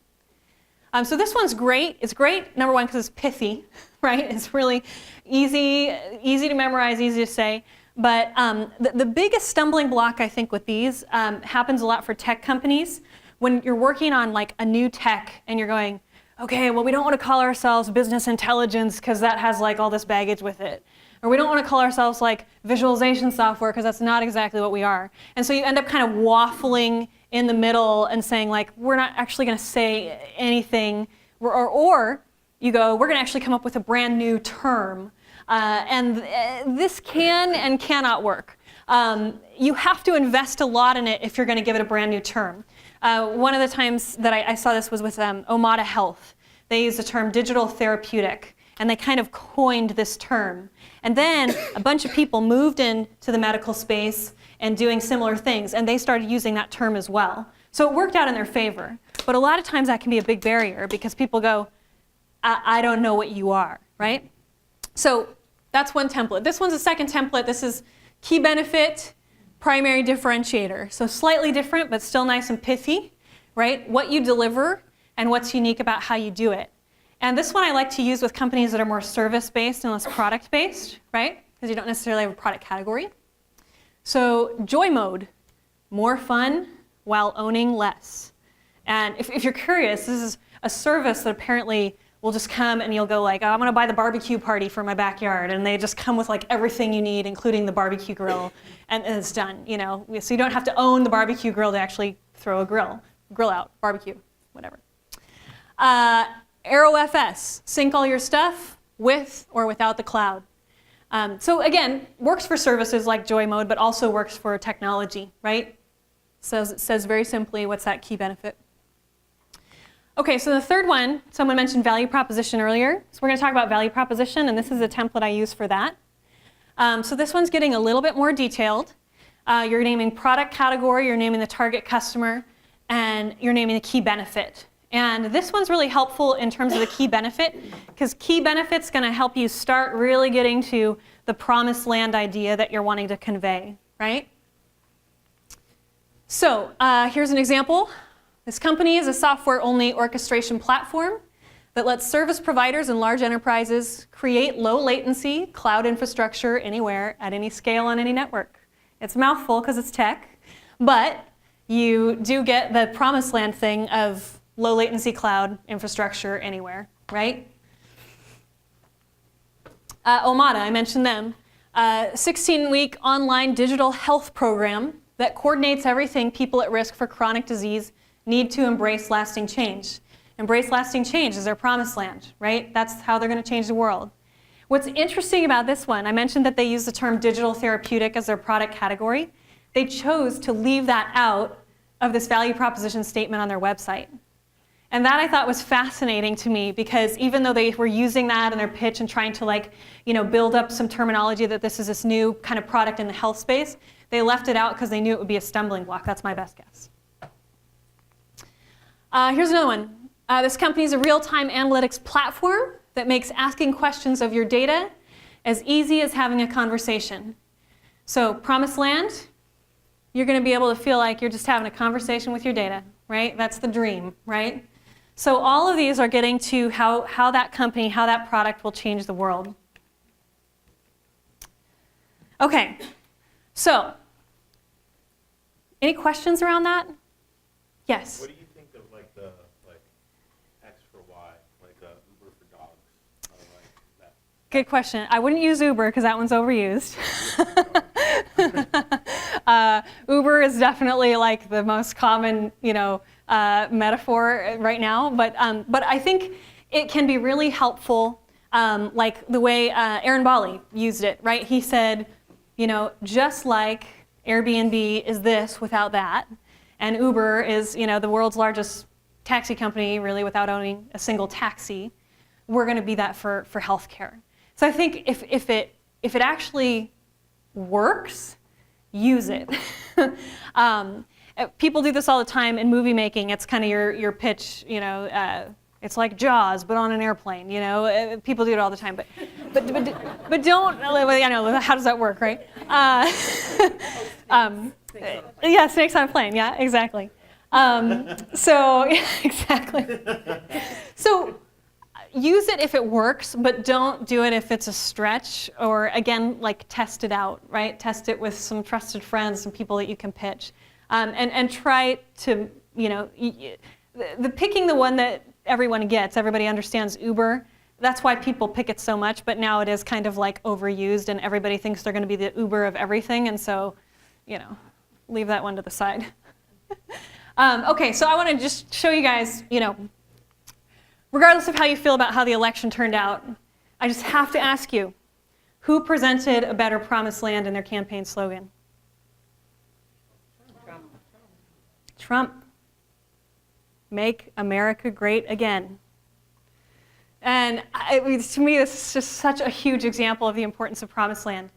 [SPEAKER 1] So this one's great. It's great, number one, because it's pithy, right? It's really easy to memorize, easy to say. But the biggest stumbling block, I think, with these happens a lot for tech companies. When you're working on like a new tech and you're going, okay, well, we don't want to call ourselves business intelligence because that has like all this baggage with it. Or we don't want to call ourselves like visualization software because that's not exactly what we are. And so you end up kind of waffling in the middle and saying like, we're not actually going to say anything. Or you go, we're going to actually come up with a brand new term. This can and cannot work. You have to invest a lot in it if you're going to give it a brand new term. One of the times that I saw this was with Omada Health. They used the term digital therapeutic, and they kind of coined this term. And then a bunch of people moved into the medical space and doing similar things, and they started using that term as well. So it worked out in their favor. But a lot of times that can be a big barrier because people go, I don't know what you are, right? So that's one template. This one's a second template. This is key benefit, primary differentiator. So slightly different, but still nice and pithy, right? What you deliver and what's unique about how you do it. And this one I like to use with companies that are more service-based and less product-based, right? Because you don't necessarily have a product category. So joy mode, more fun while owning less. And if you're curious, this is a service that apparently will just come and you'll go like, oh, I'm gonna buy the barbecue party for my backyard. And they just come with like everything you need, including the barbecue grill, and it's done, you know? So you don't have to own the barbecue grill to actually throw a grill out, barbecue, whatever. AeroFS, sync all your stuff with or without the cloud. So again, works for services like Joy Mode, but also works for technology, right? So it says very simply, what's that key benefit? Okay, so the third one, someone mentioned value proposition earlier. So we're going to talk about value proposition, and this is a template I use for that. So this one's getting a little bit more detailed. You're naming product category, you're naming the target customer, and you're naming the key benefit. And this one's really helpful in terms of the key benefit, because key benefit's going to help you start really getting to the promised land idea that you're wanting to convey, right? So here's an example. This company is a software-only orchestration platform that lets service providers and large enterprises create low-latency cloud infrastructure anywhere, at any scale, on any network. It's a mouthful because it's tech, but you do get the promised land thing of low-latency cloud infrastructure anywhere, right? Omada, I mentioned them. 16-week online digital health program that coordinates everything people at risk for chronic disease need to embrace lasting change. Embrace lasting change is their promised land, right? That's how they're going to change the world. What's interesting about this one, I mentioned that they use the term digital therapeutic as their product category. They chose to leave that out of this value proposition statement on their website. And that I thought was fascinating to me because even though they were using that in their pitch and trying to build up some terminology that this is this new kind of product in the health space, they left it out because they knew it would be a stumbling block. That's my best guess. Here's another one. This company is a real-time analytics platform that makes asking questions of your data as easy as having a conversation. So promised land, you're going to be able to feel like you're just having a conversation with your data, right? That's the dream, right? So all of these are getting to how that company, how that product will change the world. Okay, so any questions around that? Yes?
[SPEAKER 5] What do you think of the X for Y, Uber for dogs? That?
[SPEAKER 1] Good question. I wouldn't use Uber because that one's overused. Uber is definitely the most common, metaphor right now. But I think it can be really helpful, like the way Aaron Bali used it, right? He said, just like Airbnb is this without that, and Uber is, the world's largest taxi company, really, without owning a single taxi, we're going to be that for healthcare. So I think if it actually works, use it. People do this all the time in movie making. It's kind of your pitch, it's like Jaws, but on an airplane, People do it all the time, but don't, how does that work, right? Yeah, snakes on a plane, yeah, exactly. So exactly. So use it if it works, but don't do it if it's a stretch, or again, like test it out, right? Test it with some trusted friends, some people that you can pitch, and try to, the picking the one that everyone gets, everybody understands Uber. That's why people pick it so much, but now it is kind of like overused and everybody thinks they're going to be the Uber of everything, and so, leave that one to the side. Okay, so I want to just show you guys, regardless of how you feel about how the election turned out, I just have to ask you, who presented a better promised land in their campaign slogan? Trump. Make America great again. And to me, this is just such a huge example of the importance of promised land.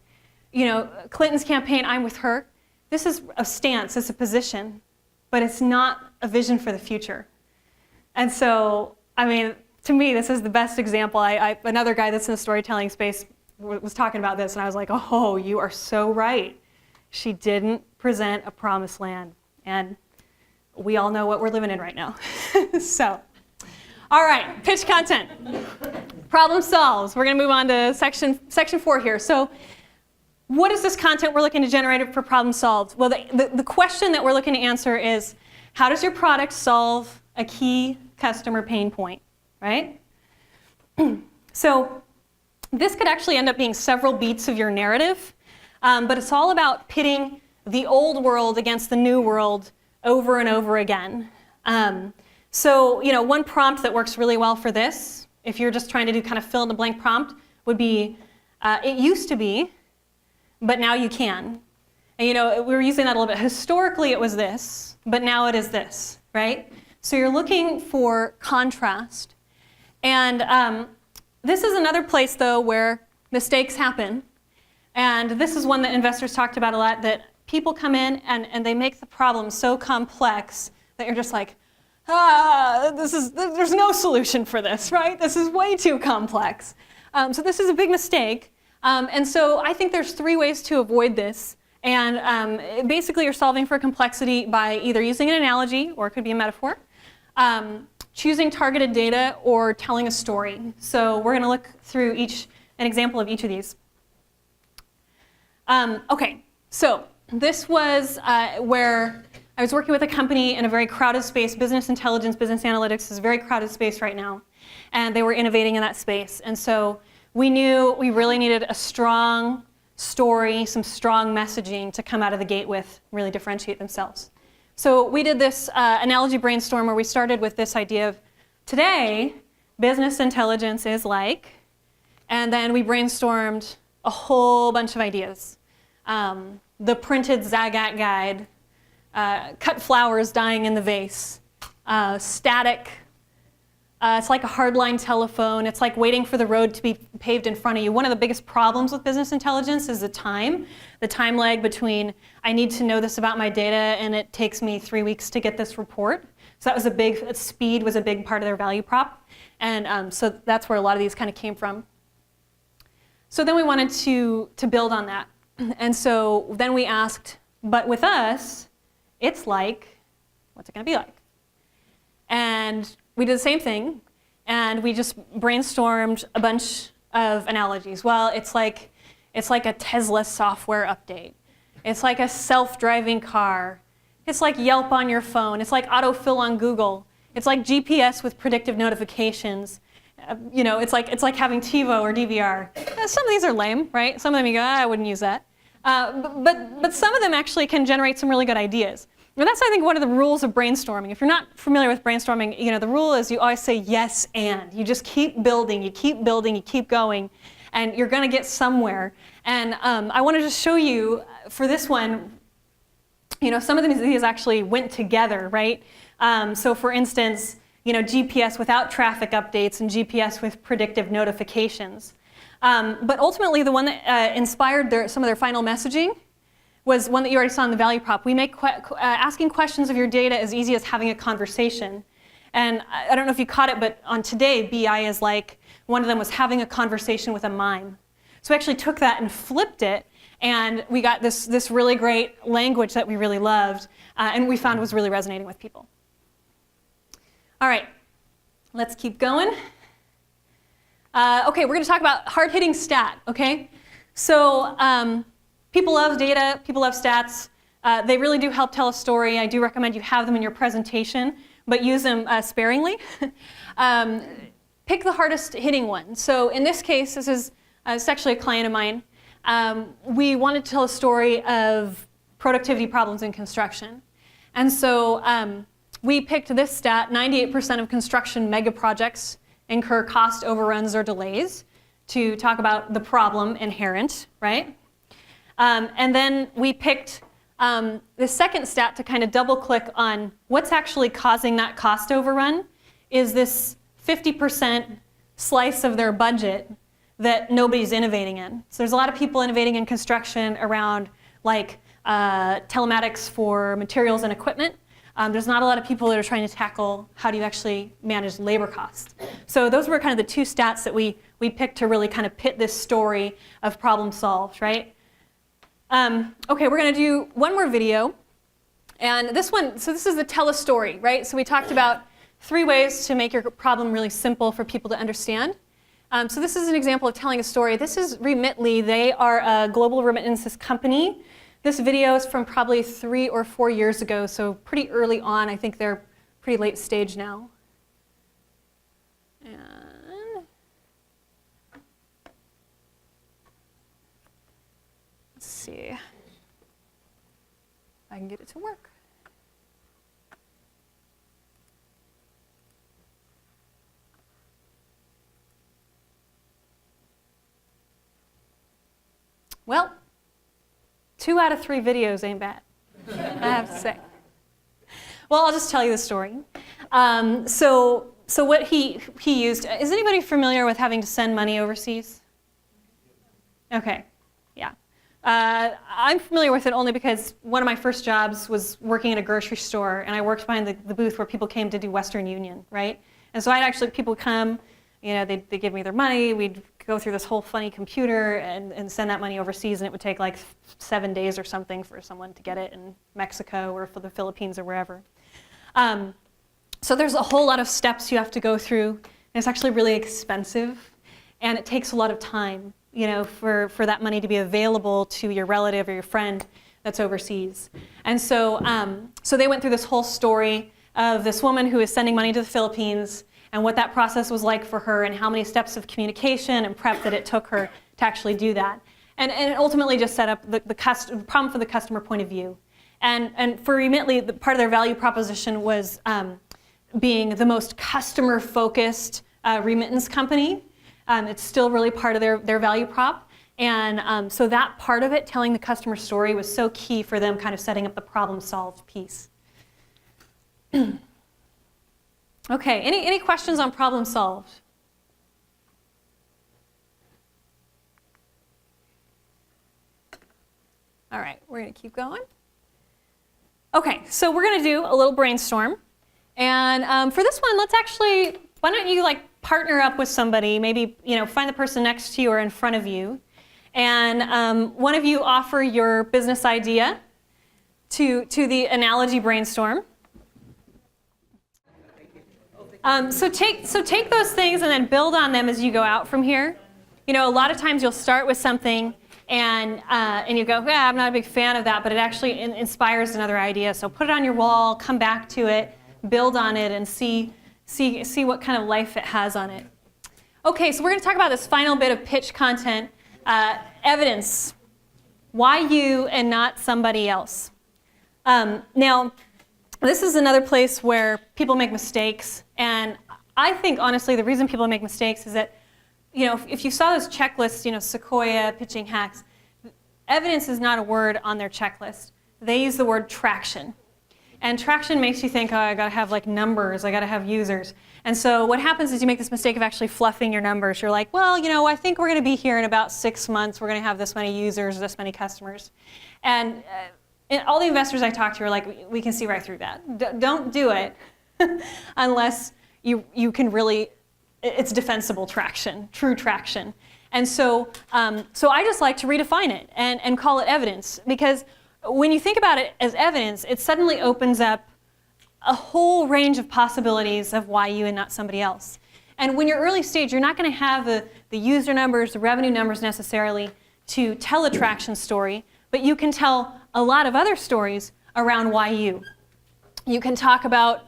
[SPEAKER 1] Clinton's campaign, I'm with her. This is a stance, it's a position, but it's not a vision for the future. And so, to me, this is the best example. Another guy that's in the storytelling space was talking about this, and I was like, oh, you are so right. She didn't present a promised land. And we all know what we're living in right now. So, all right, pitch content. Problem solves. We're going to move on to section 4 here. So what is this content we're looking to generate for problem solved? Well, the question that we're looking to answer is, how does your product solve a key customer pain point, right? So this could actually end up being several beats of your narrative, but it's all about pitting the old world against the new world over and over again. So, one prompt that works really well for this, if you're just trying to do kind of fill in the blank prompt, would be, it used to be, but now you can. And we were using that a little bit. Historically, it was this, but now it is this, right? So you're looking for contrast. And this is another place, though, where mistakes happen. And this is one that investors talked about a lot, that people come in and they make the problem so complex that you're just like, there's no solution for this, right? This is way too complex. So this is a big mistake. And so I think there's 3 ways to avoid this. And basically you're solving for complexity by either using an analogy, or it could be a metaphor, choosing targeted data, or telling a story. So we're going to look through an example of each of these. Okay, so this was where I was working with a company in a very crowded space. Business intelligence, business analytics is a very crowded space right now. And they were innovating in that space. And so we knew we really needed a strong story, some strong messaging to come out of the gate with, really differentiate themselves. So we did this analogy brainstorm where we started with this idea of, today, business intelligence is like, and then we brainstormed a whole bunch of ideas. The printed Zagat guide, cut flowers dying in the vase, static, it's like a hardline telephone, it's like waiting for the road to be paved in front of you. One of the biggest problems with business intelligence is the time lag between, I need to know this about my data and it takes me 3 weeks to get this report. So that was speed was a big part of their value prop. And so that's where a lot of these kind of came from. So then we wanted to build on that. And so then we asked, but with us, it's like, what's it going to be like? And we did the same thing, and we just brainstormed a bunch of analogies. Well, it's like a Tesla software update. It's like a self-driving car. It's like Yelp on your phone. It's like autofill on Google. It's like GPS with predictive notifications. It's like having TiVo or DVR. Some of these are lame, right? Some of them you go, I wouldn't use that. But some of them actually can generate some really good ideas. And that's, I think, one of the rules of brainstorming. If you're not familiar with brainstorming, the rule is you always say yes and. You just keep building, you keep going, and you're going to get somewhere. And I want to just show you, for this one, some of these actually went together, right? So for instance, GPS without traffic updates and GPS with predictive notifications. But ultimately, the one that inspired some of their final messaging was one that you already saw in the value prop. We make asking questions of your data as easy as having a conversation. And I don't know if you caught it, but on Today, BI is like, one of them was having a conversation with a mime. So we actually took that and flipped it, and we got this really great language that we really loved, and we found was really resonating with people. All right, let's keep going. Okay, we're going to talk about hard-hitting stat, okay? So people love data, people love stats. They really do help tell a story. I do recommend you have them in your presentation, but use them sparingly. Pick the hardest hitting one. So in this case, it's actually a client of mine. We wanted to tell a story of productivity problems in construction. And so we picked this stat: 98% of construction mega projects incur cost overruns or delays, to talk about the problem inherent, right? And then we picked the second stat to kind of double click on what's actually causing that cost overrun is this 50% slice of their budget that nobody's innovating in. So there's a lot of people innovating in construction around like telematics for materials and equipment. There's not a lot of people that are trying to tackle how do you actually manage labor costs. So those were kind of the two stats that we picked to really kind of pit this story of problem solved, right? Okay, we're going to do one more video. And this one, so this is the tell a story, right? So we talked about 3 ways to make your problem really simple for people to understand. So this is an example of telling a story. This is Remitly. They are a global remittances company. This video is from probably 3 or 4 years ago, so pretty early on. I think they're pretty late stage now. And let's see if I can get it to work. Well, 2 out of 3 videos ain't bad, I have to say. Well, I'll just tell you the story. So what he used, is anybody familiar with having to send money overseas? Okay, yeah. I'm familiar with it only because one of my first jobs was working in a grocery store, and I worked behind the booth where people came to do Western Union, right? And so I'd actually, people come, you know, they'd give me their money, we'd go through this whole funny computer and send that money overseas, and it would take like 7 days or something for someone to get it in Mexico or for the Philippines or wherever. So there's a whole lot of steps you have to go through, and it's actually really expensive, and it takes a lot of time, you know, for that money to be available to your relative or your friend that's overseas. And so, so they went through this whole story of this woman who is sending money to the Philippines, and what that process was like for her, and how many steps of communication and prep that it took her to actually do that. And it ultimately just set up the problem for the customer point of view. And for Remitly, part of their value proposition was being the most customer-focused remittance company. It's still really part of their value prop. And so that part of it, telling the customer story, was so key for them kind of setting up the problem-solved piece. Okay, any questions on problem solved? All right, we're going to keep going. Okay, so we're going to do a little brainstorm. And for this one, let's actually, why don't you like partner up with somebody, maybe, you know, find the person next to you or in front of you. And one of you offer your business idea to the analogy brainstorm. So take those things and then build on them as you go out from here. You know, a lot of times you'll start with something and you go, yeah, I'm not a big fan of that, but it actually inspires another idea. So put it on your wall, come back to it, build on it, and see what kind of life it has on it. Okay, so we're going to talk about this final bit of pitch content, evidence. Why you and not somebody else? Now, this is another place where people make mistakes, and I think, honestly, the reason people make mistakes is that, you know, if you saw those checklists, you know, Sequoia, pitching hacks, evidence is not a word on their checklist. They use the word traction. And traction makes you think, oh, I gotta have like numbers, I gotta have users. And so what happens is you make this mistake of actually fluffing your numbers. You're like, well, you know, I think we're gonna be here in about 6 months, we're gonna have this many users, this many customers. And all the investors I talk to are like, we can see right through that. Don't do it unless you can really, it's defensible traction, true traction. And so I just like to redefine it and call it evidence, because when you think about it as evidence, it suddenly opens up a whole range of possibilities of why you and not somebody else. And when you're early stage, you're not going to have the user numbers, the revenue numbers necessarily to tell a traction story, but you can tell a lot of other stories around why you. You can talk about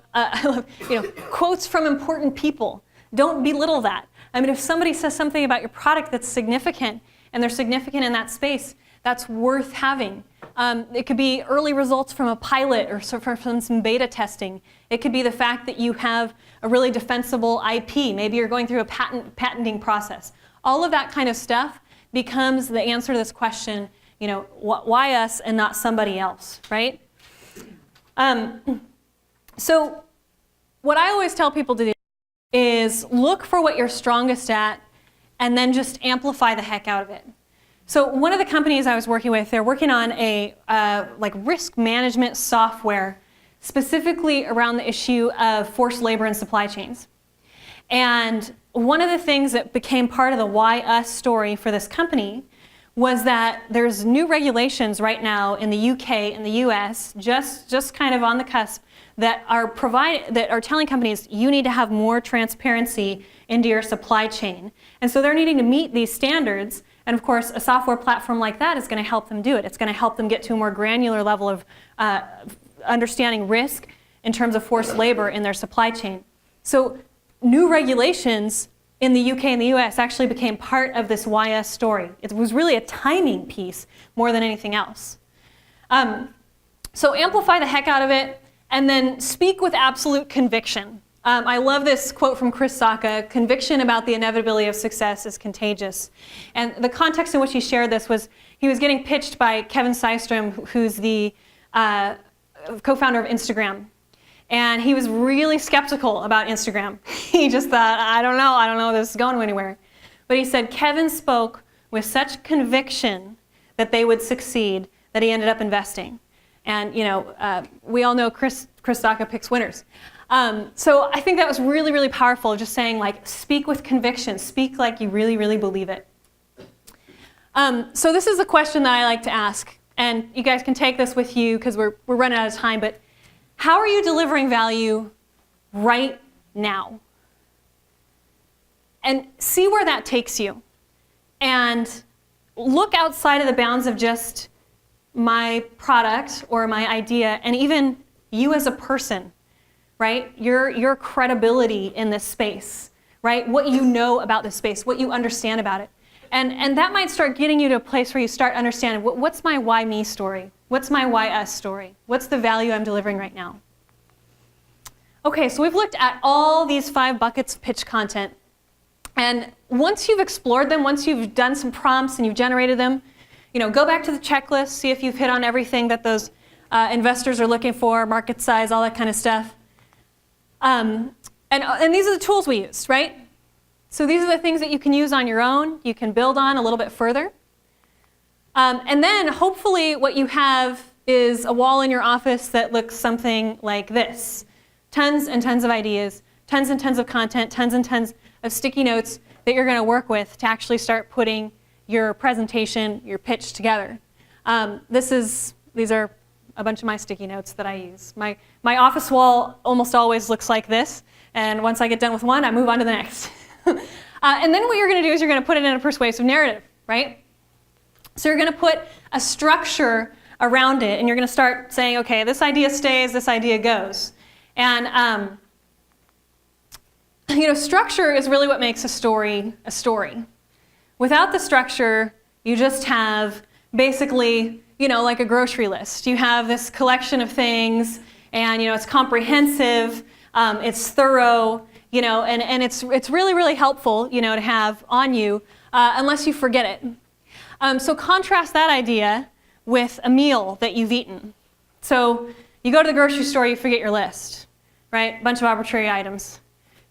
[SPEAKER 1] quotes from important people. Don't belittle that. I mean, if somebody says something about your product that's significant, and they're significant in that space, that's worth having. It could be early results from a pilot or from some beta testing. It could be the fact that you have a really defensible IP. Maybe you're going through a patenting process. All of that kind of stuff becomes the answer to this question, why us and not somebody else, right? So what I always tell people to do is look for what you're strongest at and then just amplify the heck out of it. So one of the companies I was working with, they're working on a risk management software specifically around the issue of forced labor in supply chains. And one of the things that became part of the why us story for this company was that there's new regulations right now in the UK and the US, just kind of on the cusp, that are telling companies you need to have more transparency into your supply chain. And so they're needing to meet these standards. And of course, a software platform like that is going to help them do it. It's going to help them get to a more granular level of understanding risk in terms of forced labor in their supply chain. So new regulations in the UK and the US actually became part of this why us story. It was really a timing piece more than anything else. So amplify the heck out of it, and then speak with absolute conviction. I love this quote from Chris Sacca: "Conviction about the inevitability of success is contagious." And the context in which he shared this was he was getting pitched by Kevin Systrom, who's the co-founder of Instagram. And he was really skeptical about Instagram. He just thought, I don't know this is going anywhere. But he said Kevin spoke with such conviction that they would succeed that he ended up investing. And we all know Chris Sacca picks winners. So I think that was really, really powerful, just saying, speak with conviction, speak like you really, really believe it. So this is a question that I like to ask, and you guys can take this with you because we're running out of time, but how are you delivering value right now? And see where that takes you. And look outside of the bounds of just my product or my idea, and even you as a person, right? Your credibility in this space, right? What you know about this space, what you understand about it. And that might start getting you to a place where you start understanding, what's my why me story? What's my why us story? What's the value I'm delivering right now? Okay, so we've looked at all these 5 buckets of pitch content. And once you've explored them, once you've done some prompts and you've generated them, go back to the checklist, see if you've hit on everything that those investors are looking for, market size, all that kind of stuff. And these are the tools we use, right? So these are the things that you can use on your own, you can build on a little bit further. And then hopefully what you have is a wall in your office that looks something like this. Tons and tons of ideas, tons and tons of content, tons and tons of sticky notes that you're going to work with to actually start putting your presentation, your pitch together. These are a bunch of my sticky notes that I use. My office wall almost always looks like this, and once I get done with one, I move on to the next. And then what you're going to do is you're going to put it in a persuasive narrative, right? So you're going to put a structure around it, and you're going to start saying, okay, this idea stays, this idea goes. And structure is really what makes a story a story. Without the structure, you just have basically, like a grocery list. You have this collection of things, and it's comprehensive, it's thorough, and it's really, really helpful, to have on you, unless you forget it. So contrast that idea with a meal that you've eaten. So you go to the grocery store, you forget your list, right? A bunch of arbitrary items.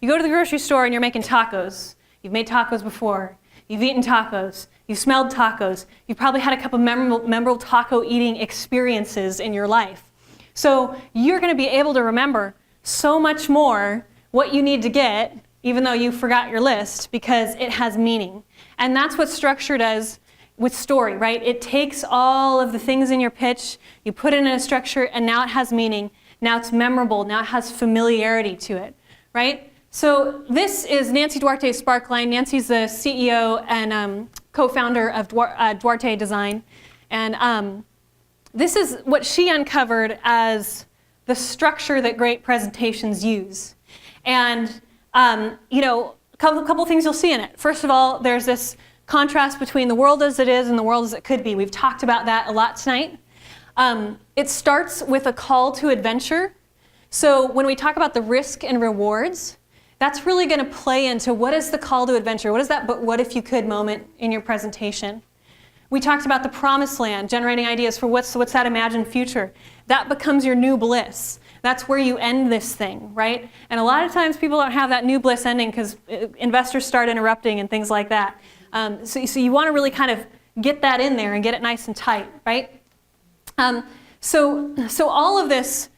[SPEAKER 1] You go to the grocery store and you're making tacos. You've made tacos before. You've eaten tacos. You've smelled tacos. You've probably had a couple memorable taco eating experiences in your life. So you're going to be able to remember so much more what you need to get, even though you forgot your list, because it has meaning. And that's what structure does with story, right? It takes all of the things in your pitch, you put it in a structure, and now it has meaning. Now it's memorable. Now it has familiarity to it, right? So this is Nancy Duarte's Sparkline. Nancy's the CEO and co-founder of Duarte Design. And this is what she uncovered as the structure that great presentations use. And you know, a couple things you'll see in it. First of all, there's this contrast between the world as it is and the world as it could be. We've talked about that a lot tonight. It starts with a call to adventure. So when we talk about the risk and rewards, that's really going to play into what is the call to adventure? What is that but what if you could moment in your presentation? We talked about the promised land, generating ideas for what's that imagined future. That becomes your new bliss. That's where you end this thing, right? And a lot of times people don't have that new bliss ending because investors start interrupting and things like that. So you want to really kind of get that in there and get it nice and tight, right? So all of this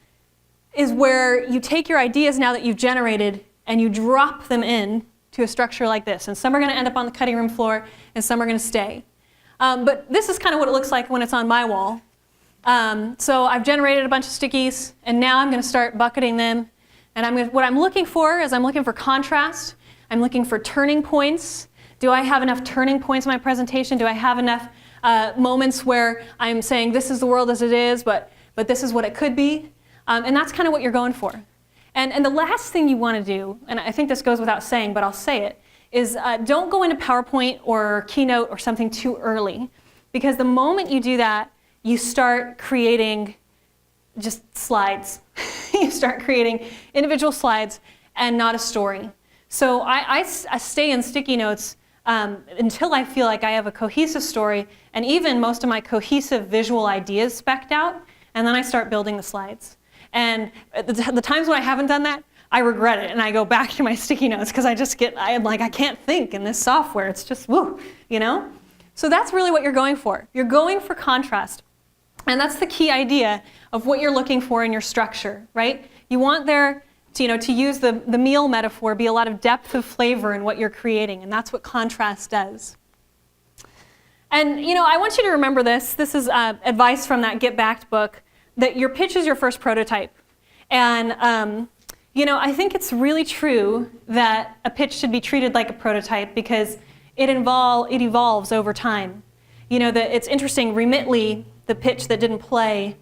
[SPEAKER 1] is where you take your ideas now that you've generated and you drop them in to a structure like this. And some are going to end up on the cutting room floor and some are going to stay. But this is kind of what it looks like when it's on my wall. So I've generated a bunch of stickies, and now I'm going to start bucketing them. And what I'm looking for is I'm looking for contrast. I'm looking for turning points. Do I have enough turning points in my presentation? Do I have enough moments where I'm saying this is the world as it is, but this is what it could be? And that's kind of what you're going for. And the last thing you want to do, and I think this goes without saying, but I'll say it, is don't go into PowerPoint or Keynote or something too early. Because the moment you do that, you start creating just slides. You start creating individual slides and not a story. So I stay in sticky notes until I feel like I have a cohesive story and even most of my cohesive visual ideas spec'd out, and then I start building the slides. And the times when I haven't done that, I regret it and I go back to my sticky notes because I'm like, I can't think in this software. It's just, woo, you know? So that's really what you're going for. You're going for contrast. And that's the key idea of what you're looking for in your structure, right? You want there to use the meal metaphor, be a lot of depth of flavor in what you're creating, and that's what contrast does. And I want you to remember this. This is advice from that Get Backed book, that your pitch is your first prototype. And I think it's really true that a pitch should be treated like a prototype because it evolves over time. It's interesting, Remitly, the pitch that didn't play,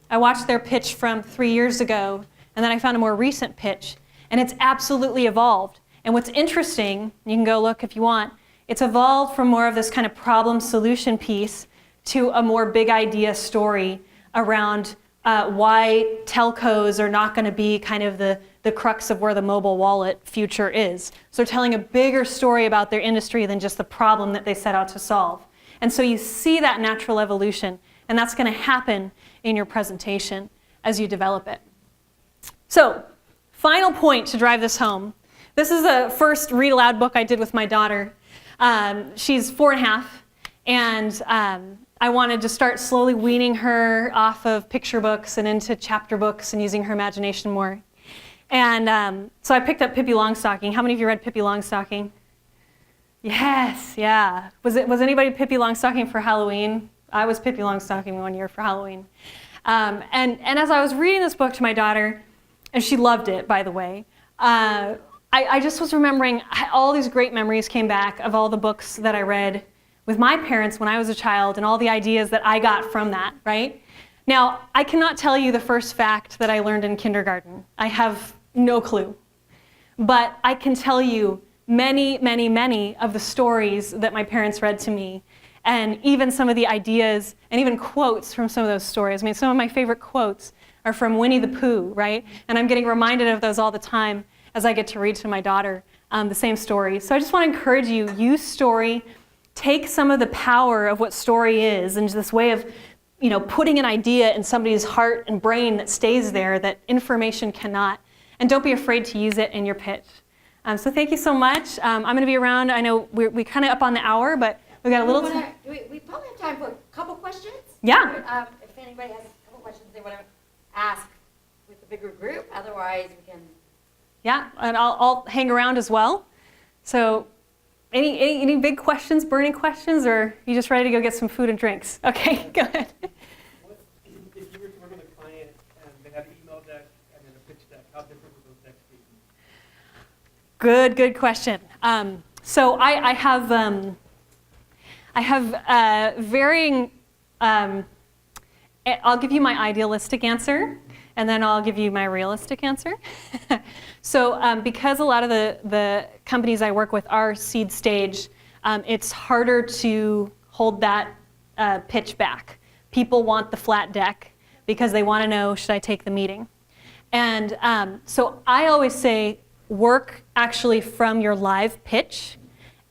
[SPEAKER 1] I watched their pitch from 3 years ago, and then I found a more recent pitch, and it's absolutely evolved. And what's interesting, you can go look if you want, it's evolved from more of this kind of problem solution piece to a more big idea story around why telcos are not going to be kind of the crux of where the mobile wallet future is. So they're telling a bigger story about their industry than just the problem that they set out to solve. And so you see that natural evolution, and that's going to happen in your presentation as you develop it. So, final point to drive this home. This is the first read aloud book I did with my daughter. She's 4.5, and I wanted to start slowly weaning her off of picture books and into chapter books and using her imagination more. And so I picked up Pippi Longstocking. How many of you read Pippi Longstocking? Yes, yeah. Was anybody Pippi Longstocking for Halloween? I was Pippi Longstocking one year for Halloween. And as I was reading this book to my daughter, and she loved it, by the way, I just was remembering all these great memories came back of all the books that I read with my parents when I was a child and all the ideas that I got from that, right? Now, I cannot tell you the first fact that I learned in kindergarten. I have no clue. But I can tell you many, many, many of the stories that my parents read to me, and even some of the ideas and even quotes from some of those stories. I mean, some of my favorite quotes are from Winnie the Pooh, right? And I'm getting reminded of those all the time as I get to read to my daughter the same story. So I just want to encourage you, use story, take some of the power of what story is and this way of putting an idea in somebody's heart and brain that stays there that information cannot. And don't be afraid to use it in your pitch. So thank you so much. I'm going to be around. I know we're kind of up on the hour, but we've got a little time.
[SPEAKER 13] We probably have time for a couple questions.
[SPEAKER 1] Yeah.
[SPEAKER 13] If anybody has a couple questions they want to ask with the bigger group, otherwise we can
[SPEAKER 1] Yeah, and I'll hang around as well. So any big questions, burning questions, or you just ready to go get some food and drinks? Okay, go ahead.
[SPEAKER 5] If you were to work with a client and they had an email deck and then a pitch deck, how different would those decks be?
[SPEAKER 1] Good question. So I have varying. I'll give you my idealistic answer, and then I'll give you my realistic answer. So because a lot of the companies I work with are seed stage, it's harder to hold that pitch back. People want the flat deck because they want to know, should I take the meeting? And so I always say, work actually from your live pitch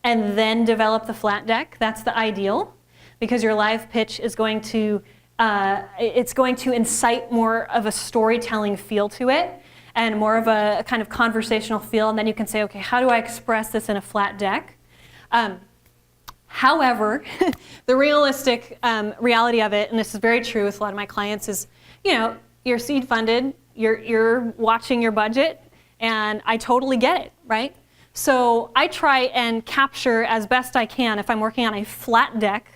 [SPEAKER 1] and then develop the flat deck. That's the ideal, because your live pitch is going to it's going to incite more of a storytelling feel to it and more of a kind of conversational feel, and then you can say, okay, how do I express this in a flat deck? However, the realistic reality of it, and this is very true with a lot of my clients, is, you know, you're seed funded, you're watching your budget, and I totally get it, right? So I try and capture as best I can, if I'm working on a flat deck,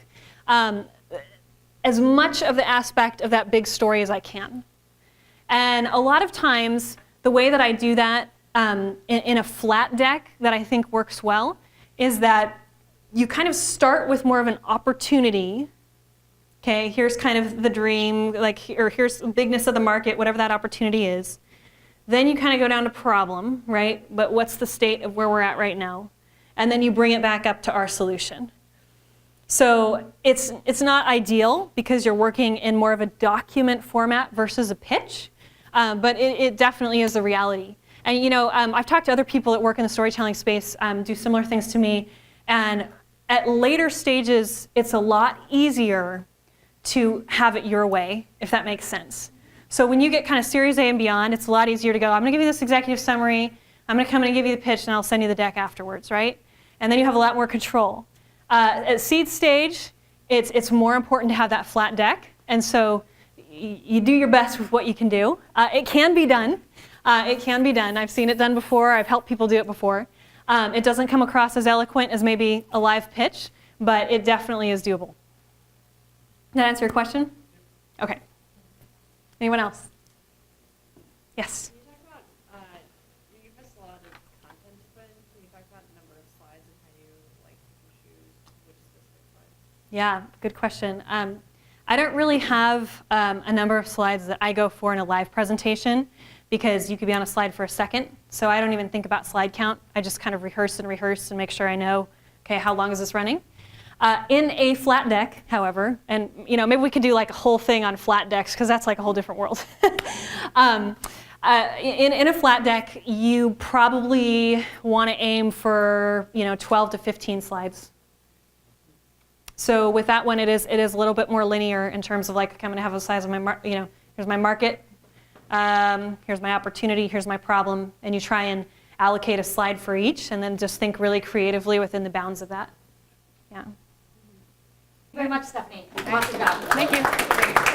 [SPEAKER 1] as much of the aspect of that big story as I can. And a lot of times, the way that I do that in a flat deck that I think works well is that you kind of start with more of an opportunity. Okay, here's kind of the dream, or here's the bigness of the market, whatever that opportunity is. Then you kind of go down to problem, right? But what's the state of where we're at right now? And then you bring it back up to our solution. So it's not ideal because you're working in more of a document format versus a pitch, but it definitely is a reality. And you know, I've talked to other people that work in the storytelling space, do similar things to me, and at later stages, it's a lot easier to have it your way, if that makes sense. So when you get kind of Series A and beyond, it's a lot easier to go, I'm going to give you this executive summary, I'm going to come in and give you the pitch, and I'll send you the deck afterwards, right? And then you have a lot more control. At seed stage, it's more important to have that flat deck, and so you do your best with what you can do. It can be done. It can be done. I've seen it done before. I've helped people do it before. It doesn't come across as eloquent as maybe a live pitch, but it definitely is doable. Did that answer your question? Okay. Anyone else? Yes?
[SPEAKER 10] Can you talk about, you give us a lot of content to put in. Can you talk about the number of slides and how you choose which specific slides?
[SPEAKER 1] Yeah, good question. I don't really have a number of slides that I go for in a live presentation because you could be on a slide for a second. So I don't even think about slide count. I just kind of rehearse and make sure I know, okay, how long is this running? In a flat deck, however, and you know, maybe we could do like a whole thing on flat decks because that's like a whole different world. In a flat deck, you probably want to aim for 12 to 15 slides. So with that one, it is a little bit more linear in terms of like, I'm going to have the size of my, here's my market, here's my opportunity, here's my problem, and you try and allocate a slide for each, and then just think really creatively within the bounds of that. Yeah.
[SPEAKER 13] Thank you very much, Stephanie. Awesome job.
[SPEAKER 1] Thank you.